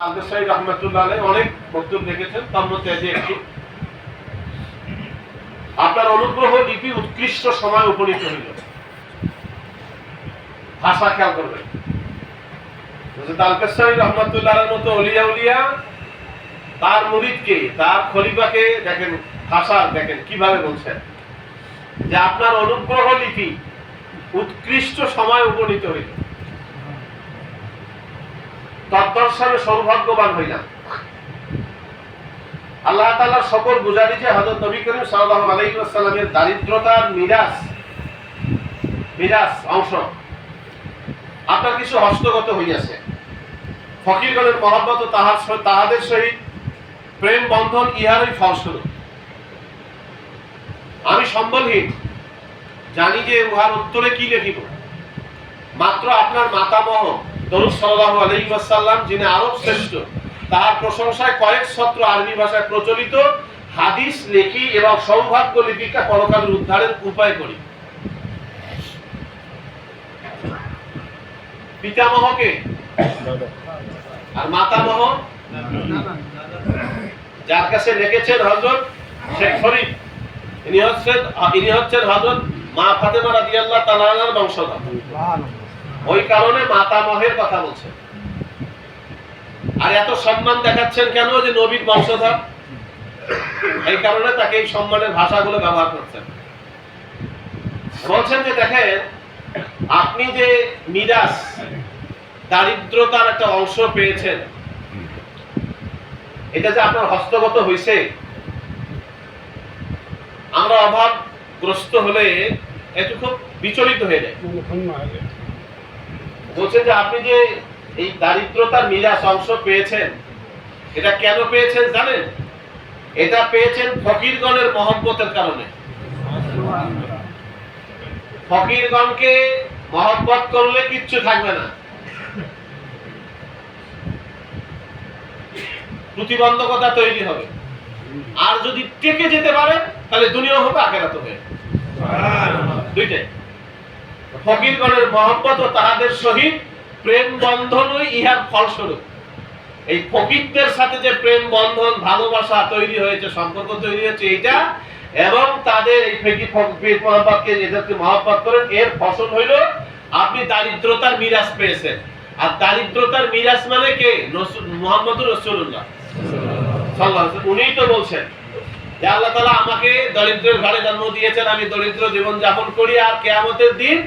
আলদেসাই রহমাতুল্লাহ আলাইহি অনেক বক্তব্য রেখেছেন, তার মধ্যে যে একটি আপনার অনুগ্রহ লিপি উৎকৃষ্ট সময় উপনীত হইল। ভাষা খেয়াল করবেন, আলদেসাই রহমাতুল্লাহ আলাইহির মতো ওলিয়া উলিয়া তার মুরিদকে, তার খলিফাকে দেখেন, ভাষা দেখেন কিভাবে বলছেন যে আপনার অনুগ্রহ লিপি উৎকৃষ্ট সময় উপনীত হইল, তদ্দর্শনে সৌভাগ্যবান হইলাম। আল্লাহ তাআলার সকল গুজারি যে হযরত নবী করিম সাল্লাল্লাহু আলাইহি ওয়াসাল্লামের দারিদ্রতার মিরাস অংশ আপনার কিছু হস্তগত হইয়াছে। ফকিরগণের মহব্বত ও তাহাদের সহিত প্রেম বন্ধন ইহারই ফলস্বরূপ। আমি সম্বলহীন, জানি যে উহার উত্তরে কি লিখিব। মাত্র আপনার মাতামহ দরুদ সাল্লাল্লাহু আলাইহি ওয়াসাল্লাম, যিনি আরব শ্রেষ্ঠ, তাহার প্রশংসায় কয়েক সত্র আরবি ভাষায় প্রচলিত হাদিস লেখি এবং সৌভাগ্য লিপিকা পরকালের উদ্ধারের উপায় করি। পিতামহকে আর মাতামহ যার কাছে লিখেছেন হযরত শেখ ফরিদ, ইনি হচ্ছেন হযরত মা ফাতেমা রাদিয়াল্লাহু তাআলা আনহার বংশধর। ওই কারণে মাতামহের কথা বলছেন। আর এত সম্মান দেখাচ্ছেন কেন? যে নবীর বংশধর, এই কারণে তাকে এই সম্মানের ভাষাগুলো ব্যবহার করছেন। বলছেন যে দেখেন, আপনি যে মিরাস দারিদ্রতার একটা অংশ পেয়েছেন, এটা যে আপনার হস্তগত হয়েছে। আমরা অভাবগ্রস্ত হলে একটু খুব বিচলিত হয়ে যায়। বলছেন যে আপনি যে এই দারিদ্রতার মিরাস অংশ পেয়েছেন, এটা কেন পেয়েছেন জানেন? এটা পেয়েছেন ফকিরগণের মহব্বতের কারণে। ফকিরগণকে মহব্বত করলে কিচ্ছু থাকবে না, প্রতিবন্ধকতা তৈরি হবে। আর যদি টেকে যেতে পারে তাহলে দুনিয়া হবে, আখিরাত হবে, দুইটাই। ফকিরগণের মহব্বত ও তাহাদের সহিত প্রেম বন্ধনই ইহার ফলস্বরূপ। এই ফকিরদের সাথে যে প্রেম বন্ধন, ভালোবাসা তৈরি হয়েছে, সম্পর্ক তৈরি হয়েছে, এইটা এবং তাদের এই ফকির মহব্বতকে, এদেরকে মহব্বত করেন, এর ফসল হইল আপনি দারিদ্রতার মিরাস পেয়েছেন। আর দারিদ্রতার মিরাস মানে কে? মুহাম্মদুর রাসূলুল্লাহ সাল্লাল্লাহু আলাইহি ওয়াসাল্লাম। উনিই তো বলছেন যে আল্লাহ তাআলা আমাকে দরিদ্রের ঘরে জন্ম দিয়েছেন, আমি দরিদ্র জীবন যাপন করি, আর কিয়ামতের দিন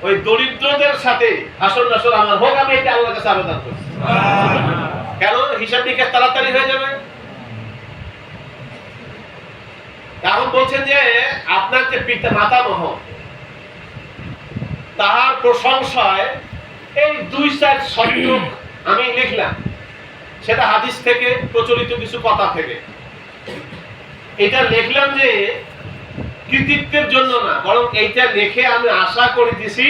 ওই দরিদ্রদের সাথে হাসর নাসর আমার হোক, আমি এটা আল্লাহর কাছে আবেদন করি। কেন? হিসাব নিকাশ তাড়াতাড়ি হয়ে যাবে। এখন বলছেন যে আপনার যে পিতা মাতামহ, তাহার প্রশংসায় এই 2-4 শব্দ আমি লিখলাম, সেটা হাদিস থেকে, প্রচলিত কিছু কথা থেকে। এটা লিখলাম যে কৃতিত্বের জন্য না, বরং এইটা লিখে আমি আশা করে দিছি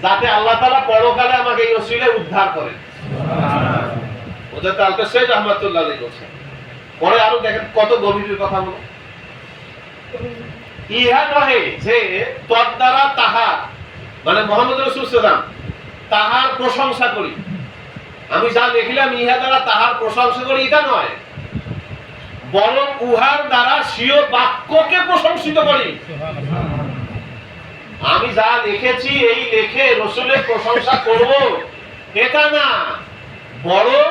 যাতে আল্লাহ তাআলা পরকালে আমাকে এই ওসিলায় উদ্ধার করেন। ওজাত আল-কাসাই রাহমাতুল্লাহ আলাইহি বলেছেন। পরে আরো দেখেন কত গভীর কথা বলে। ইহা নহে যে তদ দ্বারা তাহার, মানে মুহাম্মদ রাসূল সাল্লাল্লাহু আলাইহি ওয়াসাল্লাম, তাহার প্রশংসা করি। আমি যা লিখলাম ইহা দ্বারা তাহার প্রশংসা করি, এটা নয়, বরং উহার দ্বারা স্বীয় বাক্যকে প্রশংসিত করি। আমি যা লিখেছি এই লেখে রাসূলের প্রশংসা করব, এটা না, বরং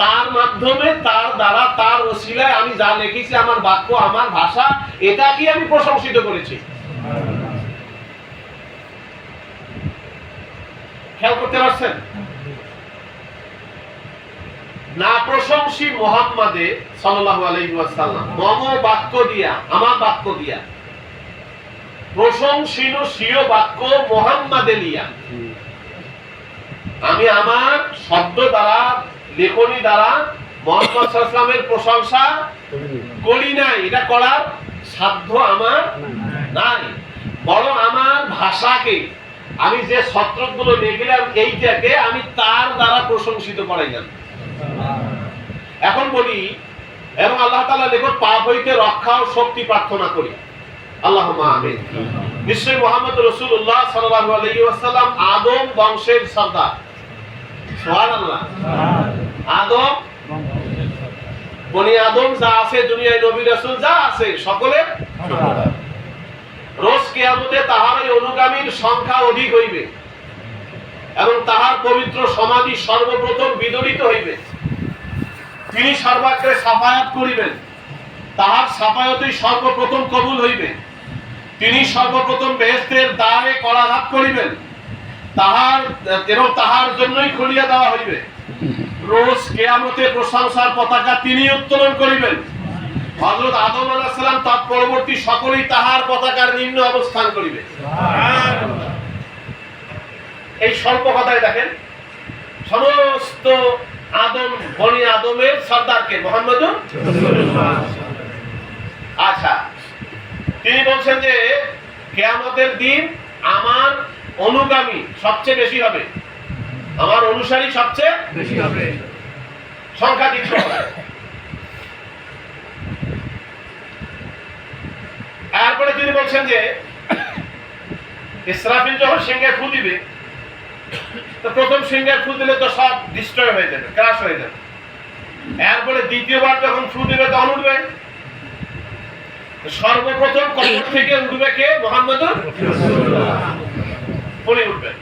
তার মাধ্যমে, তার দ্বারা, তার ওসিলায় আমি যা লিখেছি, আমার বাক্য, আমার ভাষা, এটা কি আমি প্রশংসিত করেছি। খেয়াল করতে পারছেন? না প্রশংসী মুহাম্মাদে সাল্লাল্লাহু আলাইহি ওয়াসাল্লাম মম বাক্য দিয়া, আমার বাক্য দিয়া, প্রশংসিনু স্বীয় বাক্য মুহাম্মাদে লিয়া। আমি আমার শব্দ দ্বারা, লেখনী দ্বারা মুহাম্মদ সাল্লাল্লাহু আলাইহি ওয়াসাল্লামের প্রশংসা করি নাই, এটা করার সাধ্য আমার নাই, বরং আমার ভাষাকে, আমি যে শব্দগুলো লিখলাম এইটাকে আমি তার দ্বারা প্রশংসিত করাইলাম। এখন বলি, এবং আল্লাহ তাআলার নিকট পাপ হইতে রক্ষা ও শক্তি প্রার্থনা করি। আল্লাহুম্মা আমিন। নিশ্চয় মুহাম্মদ রাসূলুল্লাহ সাল্লাল্লাহু আলাইহি ওয়াসাল্লাম আদম বংশের সর্দার। সুবহানাল্লাহ। আদম বনি আদম যা আছে দুনিয়ায়, নবী রাসূল যা আছে সকলের সর্বদার। রোজ কিয়ামতে তাহার এই অনুগামীর সংখ্যা অধিক হইবে এবং তাহার পবিত্র সমাধি সর্বপ্রথম বিদরিত হইবে। তিনি সর্বাগ্রে সাফায়াত করিবেন, তাহার সাফায়াতই সর্বপ্রথম কবুল হইবে। তিনি সর্বপ্রথম বেহেশতের দ্বারে করাঘাত করিবেন, তাহার জন্যই খুলিয়া দেওয়া হইবে। রোজ কিয়ামতে প্রশংসার পতাকা তিনি উত্তোলন করিবেন। হযরত আদম আলাইহিস সালাম তৎপরবর্তী সকলেই তাহার পতাকার নিম্ন অবস্থান করিবে। এই স্বল্প কথায় দেখেন সমস্ত আদম বনি আদমের সর্দারকে মুহাম্মদুর রাসূলুল্লাহ। আচ্ছা, তিনি বলছেন যে কিয়ামতের দিন আমার অনুগামী সবচেয়ে বেশি হবে, আমার অনুসারী সবচেয়ে বেশি হবে, সংখ্যা দিক হবে। তারপরে তিনি বলছেন যে ইসরাফিল যখন সিংহে ফু দিবে, তো প্রথম সিংহে ফু দিলে তো সব ডিস্ট্রয় হয়ে যাবে, ক্রাশ হয়ে যাবে। এরপরে দ্বিতীয়বার যখন ফু দিবে তখন উঠবে। সর্বপ্রথম কবর থেকে উঠবে কে? মুহাম্মদুর রাসূলুল্লাহ। উনি উঠবেন।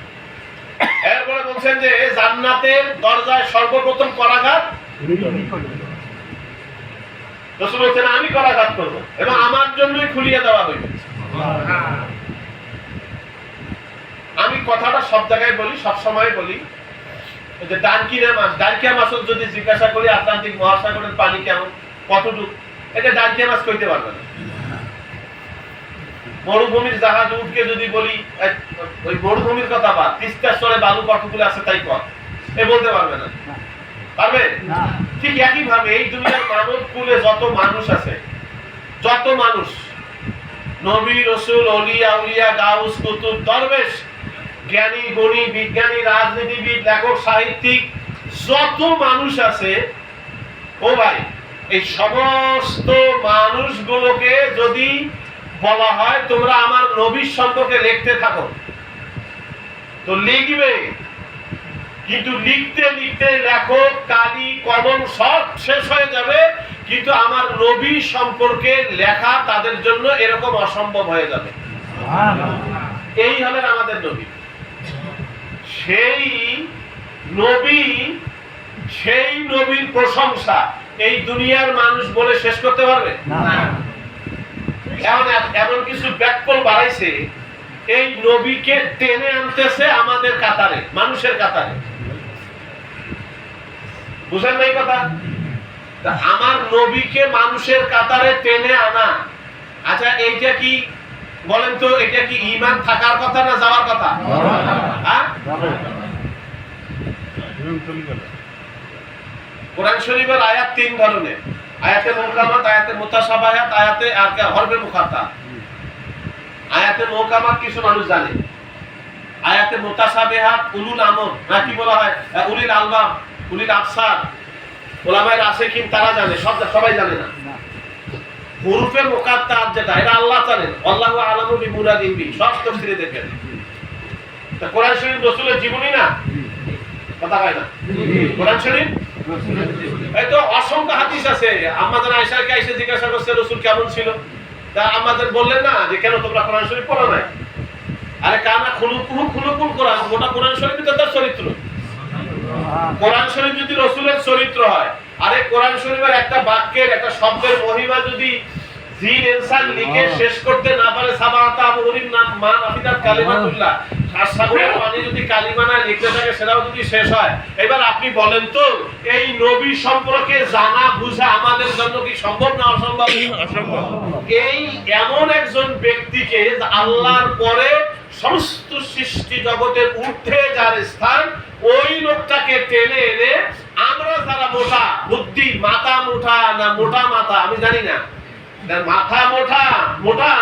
এরপরে বলছেন যে জান্নাতের দরজায় সর্বপ্রথম করাঘাত রাসূল বলছেন আমি করাঘাত করব এবং আমার জন্যই খুলিয়ে দেওয়া হইবে। আমি কথাটা সব জায়গায় বলি, সব সময় বলি যে ডানকিয়া মাছ যদি জিজ্ঞাসা করি আটলান্টিক মহাসাগরের পানি কেমন, কতটুকু, এটা ডানকিয়া মাছ কইতে পারবে না। মরুভূমির জাহাজ উঠকে যদি বলি ওই মরুভূমির কথা বা তিস্তার সরে বালু কতগুলো আছে তাই কর, এ বলতে পারবে না। পারবে? ঠিক একই ভাবে এই দুনিয়ার মানব কুলে যত মানুষ আছে, যত মানুষ নবী রাসূল ওলি আউলিয়া গাউস কুতুব দরবেশ জ্ঞানী গুণী বিজ্ঞানী রাজনীতিবিদ লেখক সাহিত্যিক যত মানুষ আছে, ও ভাই এই সমস্ত মানুষগুলোকে যদি বলা হয় তোমরা আমার নবীর সম্পর্কে লিখতে থাকো, তো লিখবে, কিন্তু লিখতে লিখতে লেখক কালি কলম সব শেষ হয়ে যাবে, কিন্তু আমার নবী সম্পর্কে লেখা তাদের জন্য এরকম অসম্ভব হয়ে যাবে। এই হলেন আমাদের নবী। সেই নবীর প্রশংসা এই দুনিয়ার মানুষ বলে শেষ করতে পারবে না। এমন কিছু ব্যাককল বাড়াইছে, এই নবীকে টেনে আনতেছে আমাদের কাতারে, মানুষের কাতারে। বুঝেন না এই কথা? আমার নবীকে মানুষের কাতারে টেনে আনা, আচ্ছা এইটা কি বলেন তো, এটা কি ঈমান থাকার কথা না যাওয়ার কথা? কোরআন শরীফের আয়াত তিন ধরনের, আয়াতে মুহকামাত, আয়াতে মুতাশাবাহাত, আয়াতে আর হরফে মুখাত্তাব। আয়াতে মুহকামাত কিছু মানুষ জানে, আয়াতে মুতাশাবিহাত উলুল আমর, না কি বলা হয় উলিল আলবাব, উলিল আবসার, উলামায়ে রাসিখিন তারা জানে, সবাই জানে না। হুরুফে মুকাত্তাত যেটা, এটা আল্লাহ জানেন, আল্লাহু আ'লামু বিমুরাদিহি, সব তাফসীরে দেখেন। তা কোরআন শরীফ রাসূলের জীবনী না, কথা হয় না? কোরআন শরীফ এই তো অসংখ্য হাদিস আছে। আম্মা জান আয়েশাকে এসে জিজ্ঞাসা করছে রাসূল কেমন ছিল, তা আম্মা জান বললেন না যে কেন তোমরা কোরআন শরীফ পড়ো না? আরে কানা খুলুকুল কোরআন, ওটা কোরআন শরীফ তো তার চরিত্র। কোরআন শরীফ যদি রাসূলের চরিত্র হয়, আরে কোরআন শরীফের একটা বাক্যের একটা শব্দের মহিমা যদি জিন ইনসান লিখে শেষ করতে না পারে, সাবাতা আবুরিন নাম মা নাফিদাত কালিমাতুল্লাহ, সাগরের পানি যদি কালিমা না লিখতে থাকে সেটাও যদি শেষ হয়। এবার আপনি বলেন তো এই নবী সম্পর্কে জানা বুঝা আমাদের জন্য কি সম্ভব না অসম্ভব? অসম্ভব। এই এমন একজন ব্যক্তিকে আল্লাহর পরে সমস্ত সৃষ্টি জগতের ঊর্ধ্বে যার স্থান, ওই লোকটাকে টেনে এনে আমরা যারা মোটা বুদ্ধি, মাথা মোটা না মোটা মাথা আমি জানি না, মাথা মোটা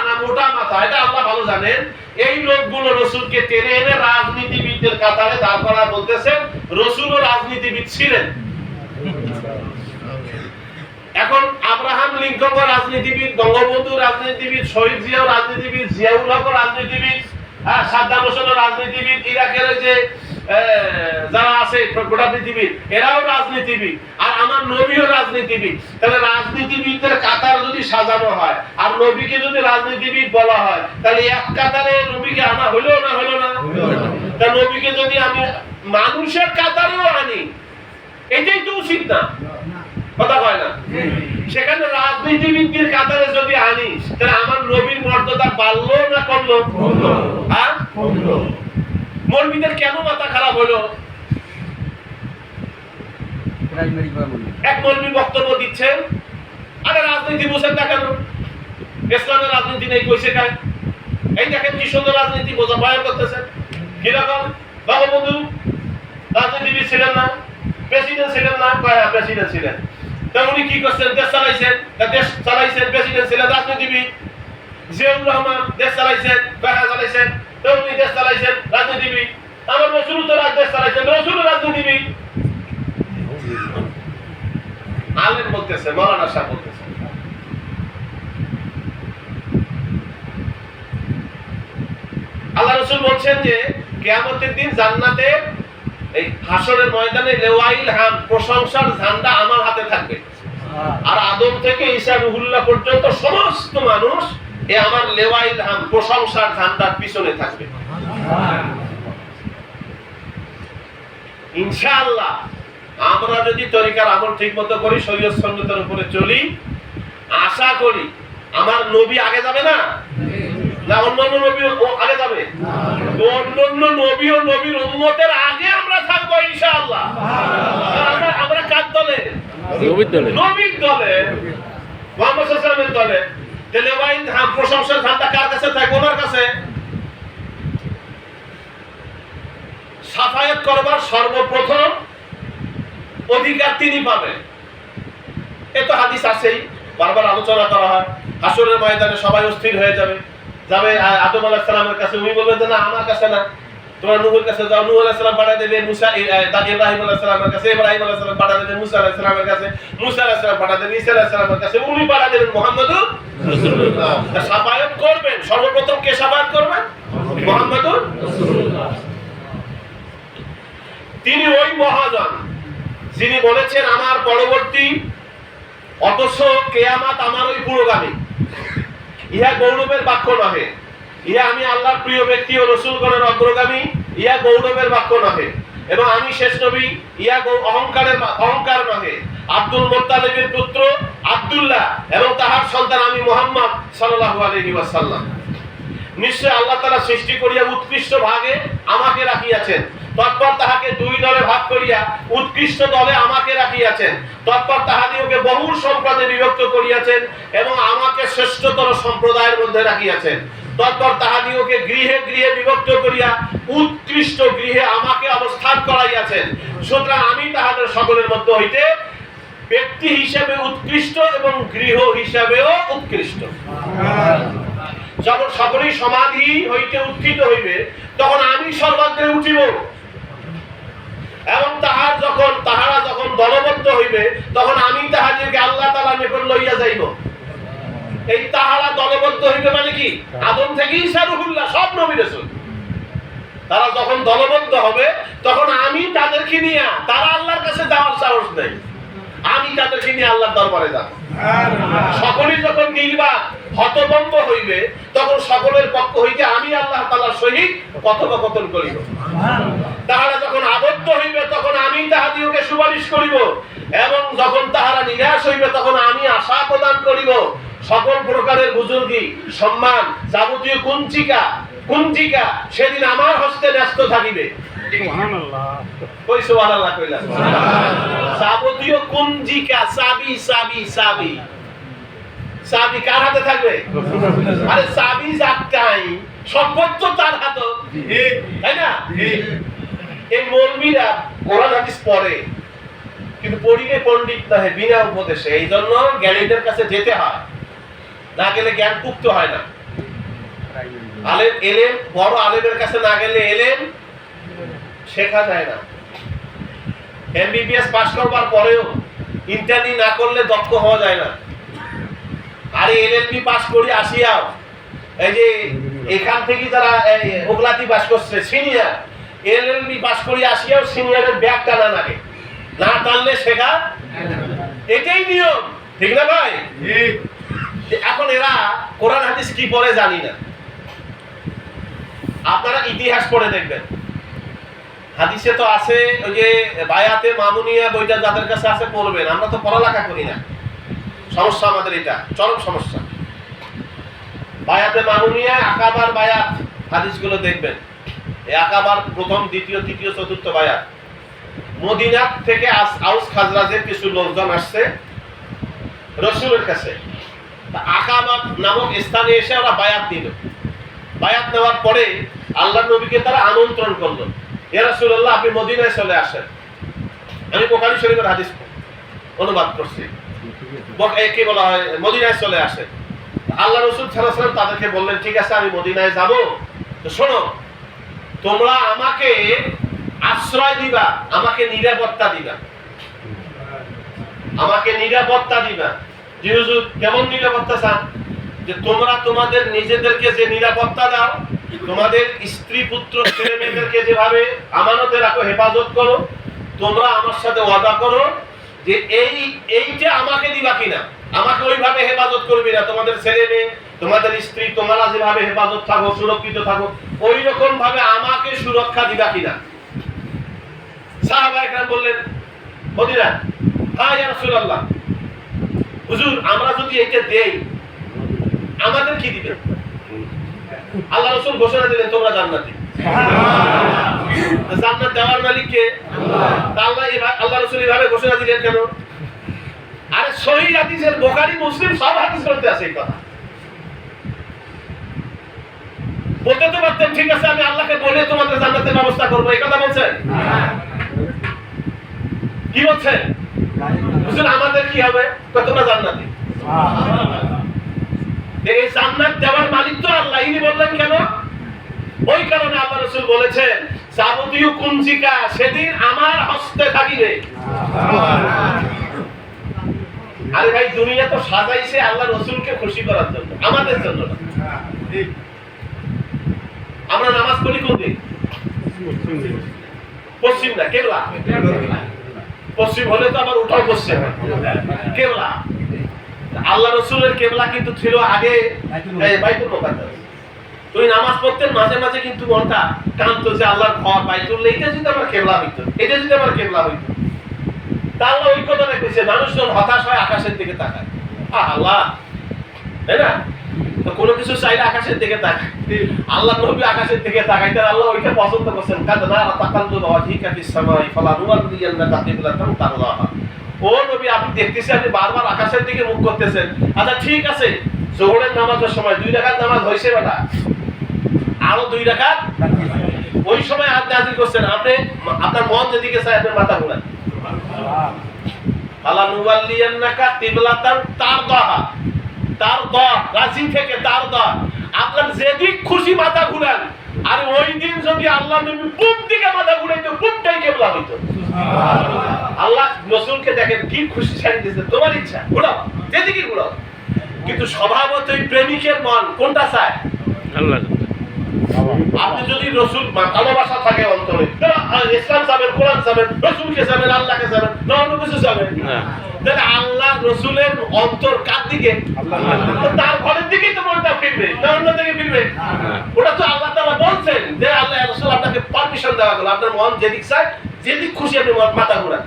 না মোটা মাথা এটা আল্লাহ ভালো জানেন, এই লোকগুলো রাসূলকে টেনে এনে রাজনীতিবিদদের কাতারে দাঁড় করা বলতেছেন রাসূলও রাজনীতিবিদ ছিলেন। এখন আব্রাহাম লিঙ্কন রাজনীতিবিদ, বঙ্গবন্ধু রাজনীতিবিদ, শহীদ জিয়াও রাজনীতিবিদ, জিয়াউল হক রাজনীতিবিদ, সাদ্দাম হোসেন রাজনীতিবিদ, ইরাকের যে যারা আছে গোটা পৃথিবীর এরাও রাজনীতিবিদ, আর আমার নবীও রাজনীতিবিদ। তাহলে রাজনীতিবিদদের কাতার যদি সাজানো হয় আর নবীকে যদি রাজনীতিবিদ বলা হয়, তাহলে এক কাতারে নবীকে আনা হলো না হলো না? তা নবীকে যদি আমি মানুষের কাতারেও আনি, এটাই তো উচিত না, কথা হয় না? সেখানে রাজনীতিবিদদের কাতারে যদি আনি, তাহলে আমার নবীর মর্যাদা বাড়লো না কমলো? হ্যাঁ, মৌলবীদের কেন মাথা খারাপ হলো? এক মৌলবী বক্তব্য দিচ্ছেন, আরে রাজনীতি বুঝেন না কেন? ইসলামের রাজনীতি নেই, কইছে কায়? এই দেখেন কি সুন্দর রাজনীতি বোঝা বয়ান করতেছেন। কিরকম? বঙ্গবন্ধু রাজনীতিবিদ ছিলেন না, প্রেসিডেন্ট ছিলেন না? হ্যাঁ, প্রেসিডেন্ট ছিলেন। তা উনি কি করছেন? দেশ চালাইছেন। দেশ চালাইছেন, প্রেসিডেন্ট ছিলেন, রাজনীতিবিদ। জিয়াউর রহমান দেশ চালাইছেন, হ্যাঁ চালাইছেন। তো উনি দেশ চালাইছেন, রাজনীতিবিদ। আমার রসুল তো দেশ চালাইছেন, রসুল রাজনীতিবিদ। আলেম বলতেছে, মৌলানা সাহেব বলতেছে। আল্লাহ রসুল বলছেন যে কিয়ামতের দিন জান্নাতে এই হাসরের ময়দানে লেওয়াইল হাম, প্রশংসার ঝান্ডা আমার হাতে থাকবে। আর আদম থেকে ঈসা রুহুল্লাহ পর্যন্ত সমস্ত মানুষ এ আমার লেওয়াইল হাম, প্রশংসার ঝান্ডার পিছনে থাকবে। ইনশাআল্লাহ আমরা যদি তরিকার আমল ঠিকমতো করি, শরীয়ত সুন্নতের উপরে চলি, আশা করি আমার নবী আগে যাবে না? না অন্যান্য নবী আগে যাবে? অন্যান্য নবী ও নবীর উম্মতের আগে আমরা থাকবো ইনশাআল্লাহ। আমরা কার দলে? নবীর দলে। নবীর দলে, মুহাম্মদ সাল্লাল্লাহু আলাইহি ওয়াসাল্লামের দলে। তাহলে ওই প্রশংসার ধান্দা কার কাছে থাকবে? ওনার কাছে। সাফায়াত করবার সর্বপ্রথম অধিকার তিনি পাবেন। এ তো হাদিস আছেই, বারবার আলোচনা করা হয়। হাসরের ময়দানে সবাই অস্থির হয়ে যাবে, যাবে আদম আলাইহিস সালামের কাছে। উনি বলবেন যে না, আমার কাছে না, তোমরা নূহের কাছে যাও। নূহ আলাইহিস সালাম পাঠিয়ে দেবে মুসা ইব্রাহিম আলাইহিস সালামের কাছে, ইব্রাহিম আলাইহিস সালাম পাঠিয়ে দেবে মুসা আলাইহিস সালামের কাছে, মুসা আলাইহিস সালাম পাঠিয়ে দেবে ঈসা আলাইহিস সালামের কাছে, উনি পাঠিয়ে দেবেন মুহাম্মদুর রাসূলুল্লাহ। সাফায়াত করবেন সর্বপ্রথম কে? সাফায়াত করবেন মুহাম্মদুর রাসূলুল্লাহ। তিনি ওই মহাজন যিনি বলেছেন আমার পরবর্তী, অথচ কিয়ামত আমার ওই পুরোগামী। ইহা গৌরবের বাক্য নহে, ইহা আমি আল্লাহর প্রিয় ব্যক্তি ও রাসূলগণের অগ্রগামী, ইহা গৌরবের বাক্য নহে। এবং আমি শেষ নবী, ইহা অহংকার নহে। আব্দুল মুত্তালিবের পুত্র আব্দুল্লাহ এবং তাহার সন্তান আমি মুহাম্মদ সাল্লাল্লাহু আলাইহি ওয়াসাল্লাম। নিশ্চয় আল্লাহ তাআলা সৃষ্টি করিয়া উৎকৃষ্ট ভাগে আমাকে রাখিয়াছেন, তৎপর তাহাকে দুই দলে ভাগ করিয়া উৎকৃষ্ট দলে আমাকে রাখিয়াছেন। তৎপর তাহাদিওকে বহু সম্প্রদায়ে বিভক্ত করিয়াছেন এবং আমাকে শ্রেষ্ঠতর সম্প্রদায়ের মধ্যে রাখিয়াছেন। তৎপর তাহাদিওকে গৃহে গৃহে বিভক্ত করিয়া উৎকৃষ্ট গৃহে আমাকে অবস্থান করাইয়াছেন। সুতরাং আমি তাহাদের সকলের মধ্যে হইতে ব্যক্তি হিসেবে উৎকৃষ্ট এবং গৃহ হিসেবেও উৎকৃষ্ট। যখন সকলেই সমাধি হইতে উত্থিত হইবে, তখন আমি সর্বাগ্রে উঠিব। এবং তাহারা যখন দলবদ্ধ হইবে, তখন আমি তাহাদেরকে আল্লাহ তাআলার নিকট লইয়া যাইব। এই তাহারা দলবদ্ধ হইবে মানে কি? আদম থেকে ঈসা রুহুল্লাহ সব নবী রাসূল। তারা যখন দলবদ্ধ হবে, তখন আমি তাদেরকে নিয়ে, তারা আল্লাহর কাছে যাওয়ার সাহস নেই, আমি তাদেরকে নিয়ে আল্লাহর দরবারে যাব। সকলেই যখন নির্বাক হতভম্ব হইবে, তখন সকলের পক্ষ হইতে আমি আল্লাহ তাআলার সহিত কথোপকথন করিব। তাহারা যখন আবদ্ধ হইবে, তখন আমি তাহাদিওকে সুপারিশ করিব। এবং যখন তাহারা নিরাশ হইবে, তখন আমি আশা প্রদান করিব। সকল প্রকারের বুজুর্গি, সম্মান, যাবতীয় কুঞ্চিকা সেদিন আমার হস্তে ন্যস্ত থাকিবে। কই সুবহানাল্লাহ কইলা? যাবতীয় কুঞ্চিকা, চাবি কার হাতে থাকবে? আরে চাবি যাকটাই, সম্পদ তো তার হাতে, তাই না? এই মৌলবীরা কোরআন হাদিস পড়ে, কিন্তু পড়িলে পণ্ডিত নহে, বিনা উপদেশে। এই জন্য জ্ঞানীদের কাছে যেতে হয়, না গেলে জ্ঞান পুক্ত হয় না। বড় আলেমের কাছে না গেলে এলেম শেখা যায় না। এমবিবিএস পাস করবার পরেও ইন্টারনি না করলে দক্ষ হওয়া যায় না। আর এলএলবি পাস করি আসিয়াও, এই যে এখান থেকে যারা ওগলাতি পাস করছে সিনিয়র, এলএলবি পাস করে আসিয়াও সিনিয়রের ব্যাগ টানা লাগে, না টানলে শেখা, এটাই নিয়ম, ঠিক না ভাই? এখন এরা কোরআন হাদিস কি পড়ে জানি না, আপনারা ইতিহাস পড়ে দেখবেন। হাদিসে তো আছে ওই যে বায়াতে মামুনিয়া বইটা যাদের কাছে আছে পড়বেন, আমরা তো পড়ালেখা করি না, সমস্যা আমাদের এটা চরম সমস্যা। বায়াতে মামুনিয়া, আকাবার বায়াত হাদিসগুলো দেখবেন। এই আকাবার প্রথম, দ্বিতীয়, তৃতীয়, চতুর্থ বায়াত। মদিনা থেকে আউস খাজরাজের কিছু লোকজন আসছে রাসূলের কাছে, আকাবা নামক স্থানে এসে ওরা বায়াত নিল। বায়াত নেওয়ার পরে আল্লাহর নবীকে তারা আমন্ত্রণ করলো, ইয়া রাসূলুল্লাহ আপনি মদিনায় চলে আসেন। আমি বুখারী শরীফের হাদিস অনুবাদ করছি, কি বলা হয়, মদিনায় চলে আসেন। আল্লাহ রাসূল সাল্লাল্লাহু আলাইহি ওয়াসাল্লাম তাদেরকে বললেন, ঠিক আছে আমি মদিনায় যাব, তো শোনো তোমরা আমাকে আশ্রয় দিবা, আমাকে নিরাপত্তা দিবা, আমাকে নিরাপত্তা দিবা। জি হুজুর কেমন নিরাপত্তা চান? যে তোমরা তোমাদের নিজেদেরকে যে নিরাপত্তা দাও, তোমাদের স্ত্রী পুত্র ছেলে মেয়েদেরকে যেভাবে আমানতে রাখো, হেফাজত করো, তোমরা আমার সাথে ওয়াদা করো যে এইটা আমাকে দিবা কিনা, আমাকে ওইভাবে হেফাজত করবি না, তোমাদের ছেলে মেয়ে তোমাদের স্ত্রী তোমরা যেভাবে হেফাজত থাকো, সুরক্ষিত থাকো, ওই রকম ভাবে আমাকে সুরক্ষা দিবা কিনা। সাহাবায়ে কেরাম বললেন, মদিনা, হ্যাঁ ইয়া রাসূলুল্লাহ, হুজুর আমরা যদি এইটা দেই আমাদের কি দিবেন? আল্লাহ রাসূল ঘোষণা দিলেন তোমরা জান্নাতি। জান্নাত দেওয়ার মালিক কে? আল্লাহ রাসূল এইভাবে ঘোষণা দিলেন কেন? আরে সহিহ হাদিসের বুখারী মুসলিম সব হাদিস গ্রন্থে আছে এই কথা। বলতে তো পারতেন ঠিক আছে আমি আল্লাহকে বলে তোমাদের জান্নাতের ব্যবস্থা করব, এই কথা বলছেন? কি বলছেন? বুঝলেন আমাদের কি হবে? তোমরা জান্নাতি। এই জান্নাত দেওয়ার মালিক তো আল্লাহ, ইনি বললেন কেন? ওই কারণে আল্লাহ রাসূল বলেছেন যাবতীয় কুঞ্চিকা সেদিন আমার হস্তে থাকিবে। আরে ভাই দুনিয়া তো সাজাইছে আল্লাহ রাসূলকে খুশি করার জন্য, আমাদের জন্য না। আমরা নামাজ পড়ি কোন দিক? পশ্চিম না, কেবলা। পশ্চিম হলে তো আবার উঠাও পশ্চিম, কেবলা। আল্লাহ রাসূলের কেবলা কিন্তু ছিল আগে বাইতুল মুকাদ্দাস। তুই নামাজ পড়তেন, মাঝে মাঝে কিন্তু মনটা কাঁদতো যে আল্লাহর ঘর বাইতুল, এইটা যদি আমার কেবলা হইতো, এটা যদি আমার কেবলা হইতো। তা আল্লাহ ওই কথা রেখেছে, মানুষজন হতাশ হয় আকাশের দিকে তাকায়, আল্লাহ, তাই না? তো কোনো কিছু চাইলে আকাশের দিকে তাকায়। আল্লাহ নবী আকাশের দিকে তাকাইতেন, আল্লাহ ওইটা পছন্দ করছেন। কাদনা তাকাল্লুবা ওয়াজহিকা ফিস সামাই ফালানুওয়াল্লিয়ান্নাকা কিবলাতান তারদাহা। ও নবী আপনি দেখতেছেন আপনি বারবার আকাশের দিকে মুখ করতেছেন, আচ্ছা ঠিক আছে যোহরের নামাজের সময় 2 রাকাত নামাজ হইছে বেটা, আরো 2 রাকাত ওই সময় আপনি নাযিল করছেন, আপনি আপনার মন যেদিকে চায় আপনি মাথা ঘুরান। ফালানুওয়াল্লিয়ান্নাকা কিবলাতান তারদাহা, তারদা রাজি থেকে তারদা, আপনার যেদিক খুশি মাথা ঘুরান। আর ওই দিন যদি আল্লাহ নবী পূব দিকে মাথা ঘুরাইতো, পূবটাই কিবলা হইতো। আল্লাহ রাসূলকে দেখেন কি খুশি ছাড়ি দিয়েছে, তোমার ইচ্ছা ঘুরাও, যেদিকে ঘুরাও। কিন্তু স্বভাবতই প্রেমিকের মন কোনটা চায়? আল্লাহ। আপনি যদি রাসূল ভালোবাসা থাকে অন্তরে, ইসলাম চাবেন, কোরআন চাবেন, রাসূলকে চাবেন, আল্লাহকে চাবেন, না অন্য কিছু চাবেন না, তাহলে আল্লাহ রাসূলের অন্তর কার দিকে? তার ঘরের দিকেই তো মনটা ফিরবে, না অন্য দিকে ফিরবে? ওটা তো আল্লাহ তাআলা বলছেন যে আল্লাহ রাসূল আপনাকে পারমিশন দেওয়া হলো, আপনার মন যেদিক চায়, যেদিক খুশি আপনি মাথা ঘুরান।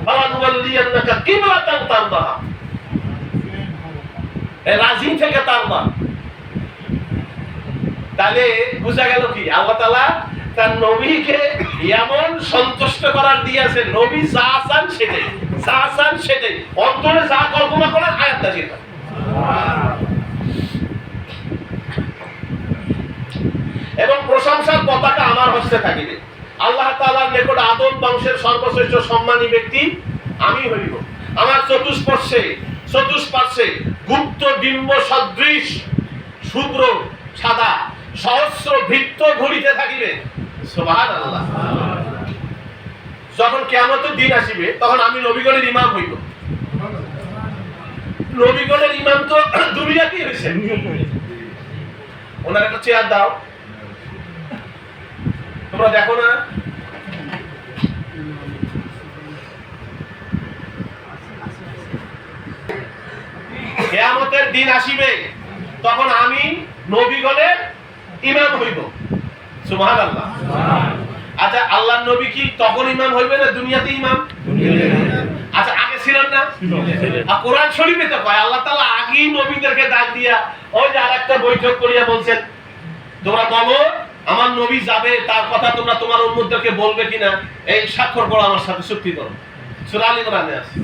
ফালানুওয়াল্লিয়ান্নাকা কিবলাতান তারদাহা, রাজি থেকে তারদা। তাহলে বোঝা গেল কি আল্লাহ তাআলা তার নবীকে এমন সন্তুষ্ট করার দিয়েছেন, নবী যা চান সেটাই, যা চান সেটাই, অন্তরে যা কল্পনা করেন আয়াত নাযিল হয়। এবং প্রশংসার পতাকা আমার হস্তে থাকিবে। আল্লাহ তাআলার নিকট আদম বংশের সর্বশ্রেষ্ঠ সম্মানী ব্যক্তি আমি হইব। আমার চতুষ্পার্শ্বে গুপ্ত ডিম্ব সদৃশ শুভ্র সাদা সহস্র বৃত্ত ঘুরিতে থাকিবে। সুবহানাল্লাহ। যখন কিয়ামতের দিন আসিবে তখন আমি নবীগণের ইমাম হইব। নবীগণের ইমাম তো দুনিয়াতেই হইছে। ওনার একটা চেয়ার দাও, তোমরা দেখো না কিয়ামতের দিন আসিবে, তখন আমি নবীগণের ইমাম হইব। সুবহানাল্লাহ। আচ্ছা, আল্লাহর নবী কি তখন ইমাম হইবে না দুনিয়াতে ইমাম? আচ্ছা, আগে ছিলেন না? আর কোরআন শরীফে তো কয় আল্লাহ তাআলা আগেই নবীদেরকে ডাক দিয়া ওই যে আরেকটা বৈঠক করিয়া বলছেন, তোমরা বলো আমার নবী যাবে, তার কথা তোমরা তোমার উম্মতদেরকে বলবে কিনা, এই স্বাক্ষর করো, আমার সাথে চুক্তি করো। সূরা আল ইমরানে আছে।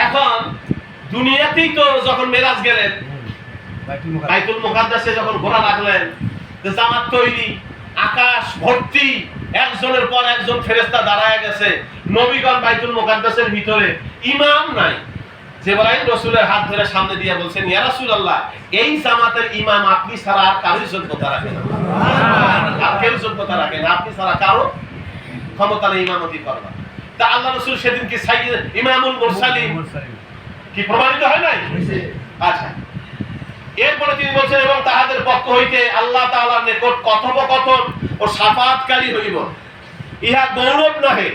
এখন দুনিয়াতেই তো যখন মেরাজ গেলেন, বাইতুল মুকাদ্দাসে যখন ঘোড়া রাখলেন, জামাত তৈরি, আকাশ ভর্তি, একজনের পর একজন ফেরেশতা দাঁড়ায় গেছে, নবীগণ বাইতুল মুকাদ্দাসের ভিতরে, ইমাম নাই। জিবরাইল রাসূলের হাত ধরে সামনে দিয়ে বলছেন, ইয়া রাসূলুল্লাহ, এই জামাতের ইমাম আপনি ছাড়া আর কারোর যোগ্যতা রাখে না, আর কেউ যোগ্যতা রাখে না, আপনি ছাড়া কারো ক্ষমতা নেই ইমামতি করবার। তা আল্লাহ রাসূল সেদিন কি সাইয়্যিদ ইমামুল মুরসালিন কি প্রমাণিত হয় নাই? আচ্ছা, এরপরে তিনি বলছেন, এবং তাহাদের পক্ষ হইতে আল্লাহ তাআলার নিকট কথোপকথন ও শাফাআতকারী হইব, ইহা গৌরব নহে।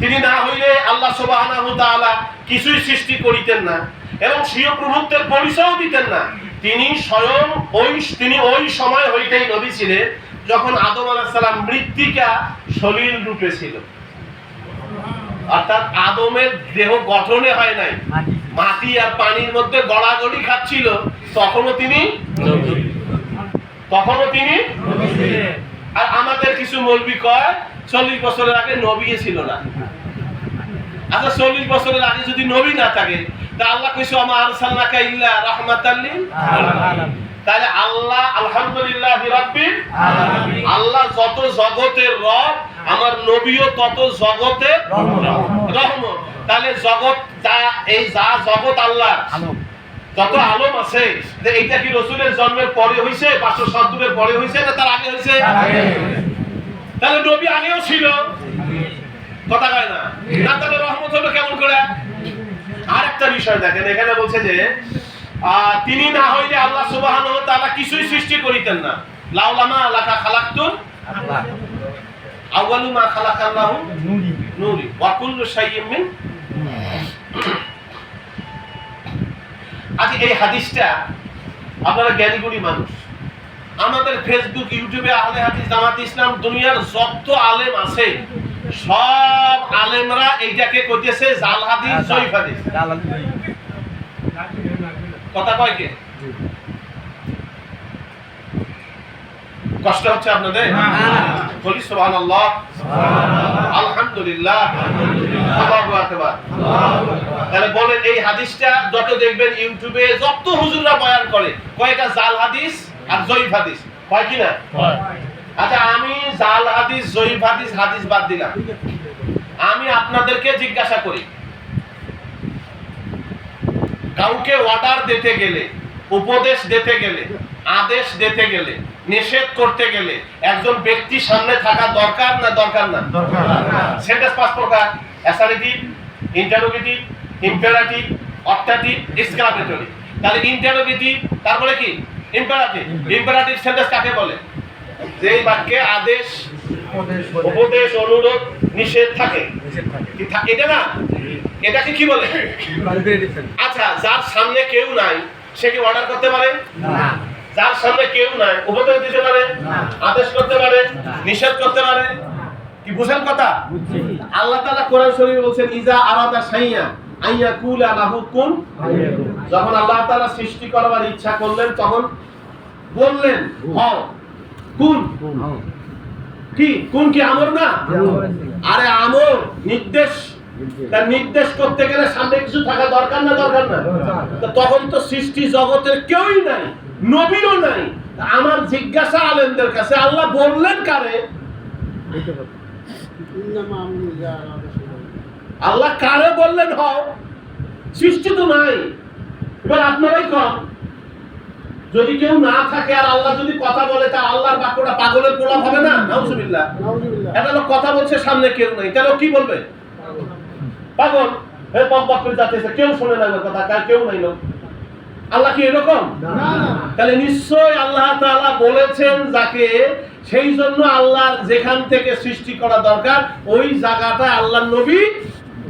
তিনি না হইলে আল্লাহ সুবহানাহু তাআলা কিছুই সৃষ্টি করিতেন না এবং স্বীয় প্রভুত্বের পরিচয় দিতেন না। তিনি স্বয়ং ওই সময় হইতেই নবী ছিলেন যখন আদম আলাইহিস সালাম মৃত্তিকা সলিল রূপে ছিল, অর্থাৎ আদমের দেহ গঠনে হয় নাই, মাটি আর পানির মধ্যে গড়াগড়ি খাচ্ছিল, তখনও তিনি। আর আমাদের কিছু মৌলবি কয় 40 বছরের আগে নবী ছিল না। আচ্ছা, 40 বছরের আগে যদি নবী না থাকে, তা আল্লাহ কইছে আমা আরসালনাকা ইল্লা রাহমাতাল লিল আলামিন। তাহলে আল্লাহ আলহামদুলিল্লাহি রাব্বিল আলামিন, আল্লাহ যত জগতের রব, আমার নবীও তত জগতের রহমত। তাহলে জগৎ যা জগৎ আল্লাহর যত আলম আছে, এইটা কি রাসূলের জন্মের পরে হইছে, 570 এর পরে হইছে না তার আগে হইছে? তাহলে নবী আগেও ছিল, কথা কয় না? না, তাহলে রহমত হলো কেমন করে? আরেকটা বিষয় দেখেন, এখানে বলছে যে তিনি না হইলে আল্লাহ সুবহানাহু ওয়া তাআলা কিছুই সৃষ্টি করিতেন না। লাউলামা লাকা খালাকতুন আউয়ালু মা খালাকাল্লাহু নূরি ওয়া কুল্লু শাইইন মিন। আজকে এই হাদিসটা, আপনারা জ্ঞানীগুণী মানুষ, আমাদের ফেসবুক ইউটিউবে আহলে হাদিস জামাত ইসলাম দুনিয়ার যত আলেম আছে, সব আলেমরা এইটাকে কইতেছে জাল হাদিস, জয়ীফ হাদিস। কথা কয় কে? কষ্ট হচ্ছে আপনাদের? বলি সুবহানাল্লাহ, আলহামদুলিল্লাহ, আল্লাহু আকবার। তাহলে বলেন, এই হাদিসটা যত দেখবেন ইউটিউবে যত হুজুররা বয়ান করে, কয়টা জাল হাদিস আর জয়ীফ হাদিস, হয় কি না? আচ্ছা, আমি জাল হাদিস, জয়ীফ হাদিস, হাদিস বাদ দিলাম। আমি আপনাদেরকে জিজ্ঞাসা করি, কাউকে অর্ডার দিতে গেলে, উপদেশ দিতে গেলে, আদেশ দিতে গেলে, নিষেধ করতে গেলে একজন ব্যক্তি সামনে থাকা দরকার না দরকার না? সেন্টেন্স 5 প্রকার: অ্যাসার্টিভ, ইন্টারোগেটিভ, ইম্পেরাটিভ, অপটেটিভ, এক্সক্লামেটরি। তাহলে ইন্টারোগেটিভ, তারপরে কি ইম্পেরাটিভ। ইম্পেরাটিভ সেন্টেন্স কাকে বলে? যেই বাক্যে আদেশ, উপদেশ, অনুরোধ, নিষেধ থাকে, এটা না? এটাকে কি বলে? আচ্ছা, যার সামনে কেউ নাই সে কি অর্ডার করতে পারে? না। যার সামনে কেউ নাই উপদেশ দিতে পারে, আদেশ করতে পারে, নিষেধ করতে পারে। কি বুঝেন কথা? আল্লাহ তাআলা কোরআন শরীফে বলছেন, ইজা আরাদা শাইআন আইয়াকুলা লাহু কুন ফায়াকুন। যখন আল্লাহ তাআলা সৃষ্টি করবার ইচ্ছা করলেন, তখন বললেন হও। কুন কি? কুন কি আমর না? আরে আমর, নির্দেশ। তার নির্দেশ করতে গেলে সামনে কিছু থাকা দরকার না দরকার না? তখন তো সৃষ্টি জগতের কেউই নাই, নবীও নাই। আমার জিজ্ঞাসা আলেমদের কাছে, আল্লাহ বললেন কারে? আল্লাহ কারে বললেন হও? সৃষ্টি তো নাই। এবার আপনারাই কম, যদি কেউ না থাকে আর আল্লাহ যদি কথা বলে, তা আল্লাহর বাক্যটা পাগলের প্রলাপ হবে না? নাউজুবিল্লাহ। একটা লোক কথা বলছে, সামনে কেউ নাই, তাহলে কি বলবে? পাগল। কেউ শুনে না কথা, কার কেউ নাই লোক। আল্লাহ কি এরকম? তাহলে নিশ্চয় আল্লাহ তাআলা বলেছেন যাকে, সেই জন্য আল্লাহর যেখান থেকে সৃষ্টি করা দরকার ওই জায়গাটায় আল্লাহর নবী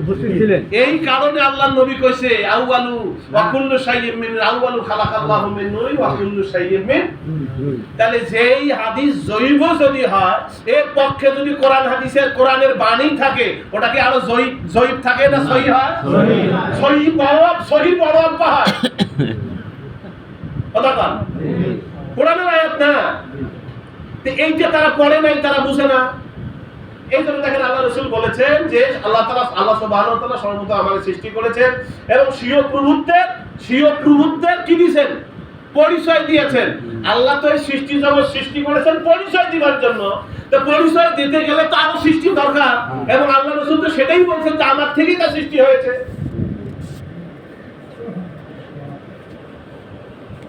উপস্থিত ছিলেন। এই কারণে আল্লাহর নবী কইছে আউয়ালু ওয়া কুল্লু শাইইন মিন আউয়ালু খালাকাল্লাহু মিন নূর ওয়া কুল্লু শাইইন মিন। তাহলে যেই হাদিস জয়ীফ যদি হয়, এর পক্ষে যদি কোরআনের বাণী থাকে, ওটা কি আরো জয়ীফ থাকে না সহিহ হয়? সহিহ বড় পায় কথা বল, কোরআনের আয়াত না। এইটা তারা পড়ে নাই, তারা বুঝে না। এই জন্য দেখেন আল্লাহ রাসূল বলেছেন যে আল্লাহ সুবহানাহু ওয়া তাআলা সর্বপ্রথম আমাদের সৃষ্টি করেছেন এবং স্বীয় প্রভুত্বের কি দিয়েছেন? পরিচয় দিয়েছেন। আল্লাহ তো এই সৃষ্টি জগৎ সৃষ্টি করেছেন পরিচয় দিবার জন্য। তো পরিচয় দিতে গেলে তো আরো সৃষ্টি দরকার, এবং আল্লাহ রাসূল তো সেটাই বলছেন যে আমার থেকেই তা সৃষ্টি হয়েছে।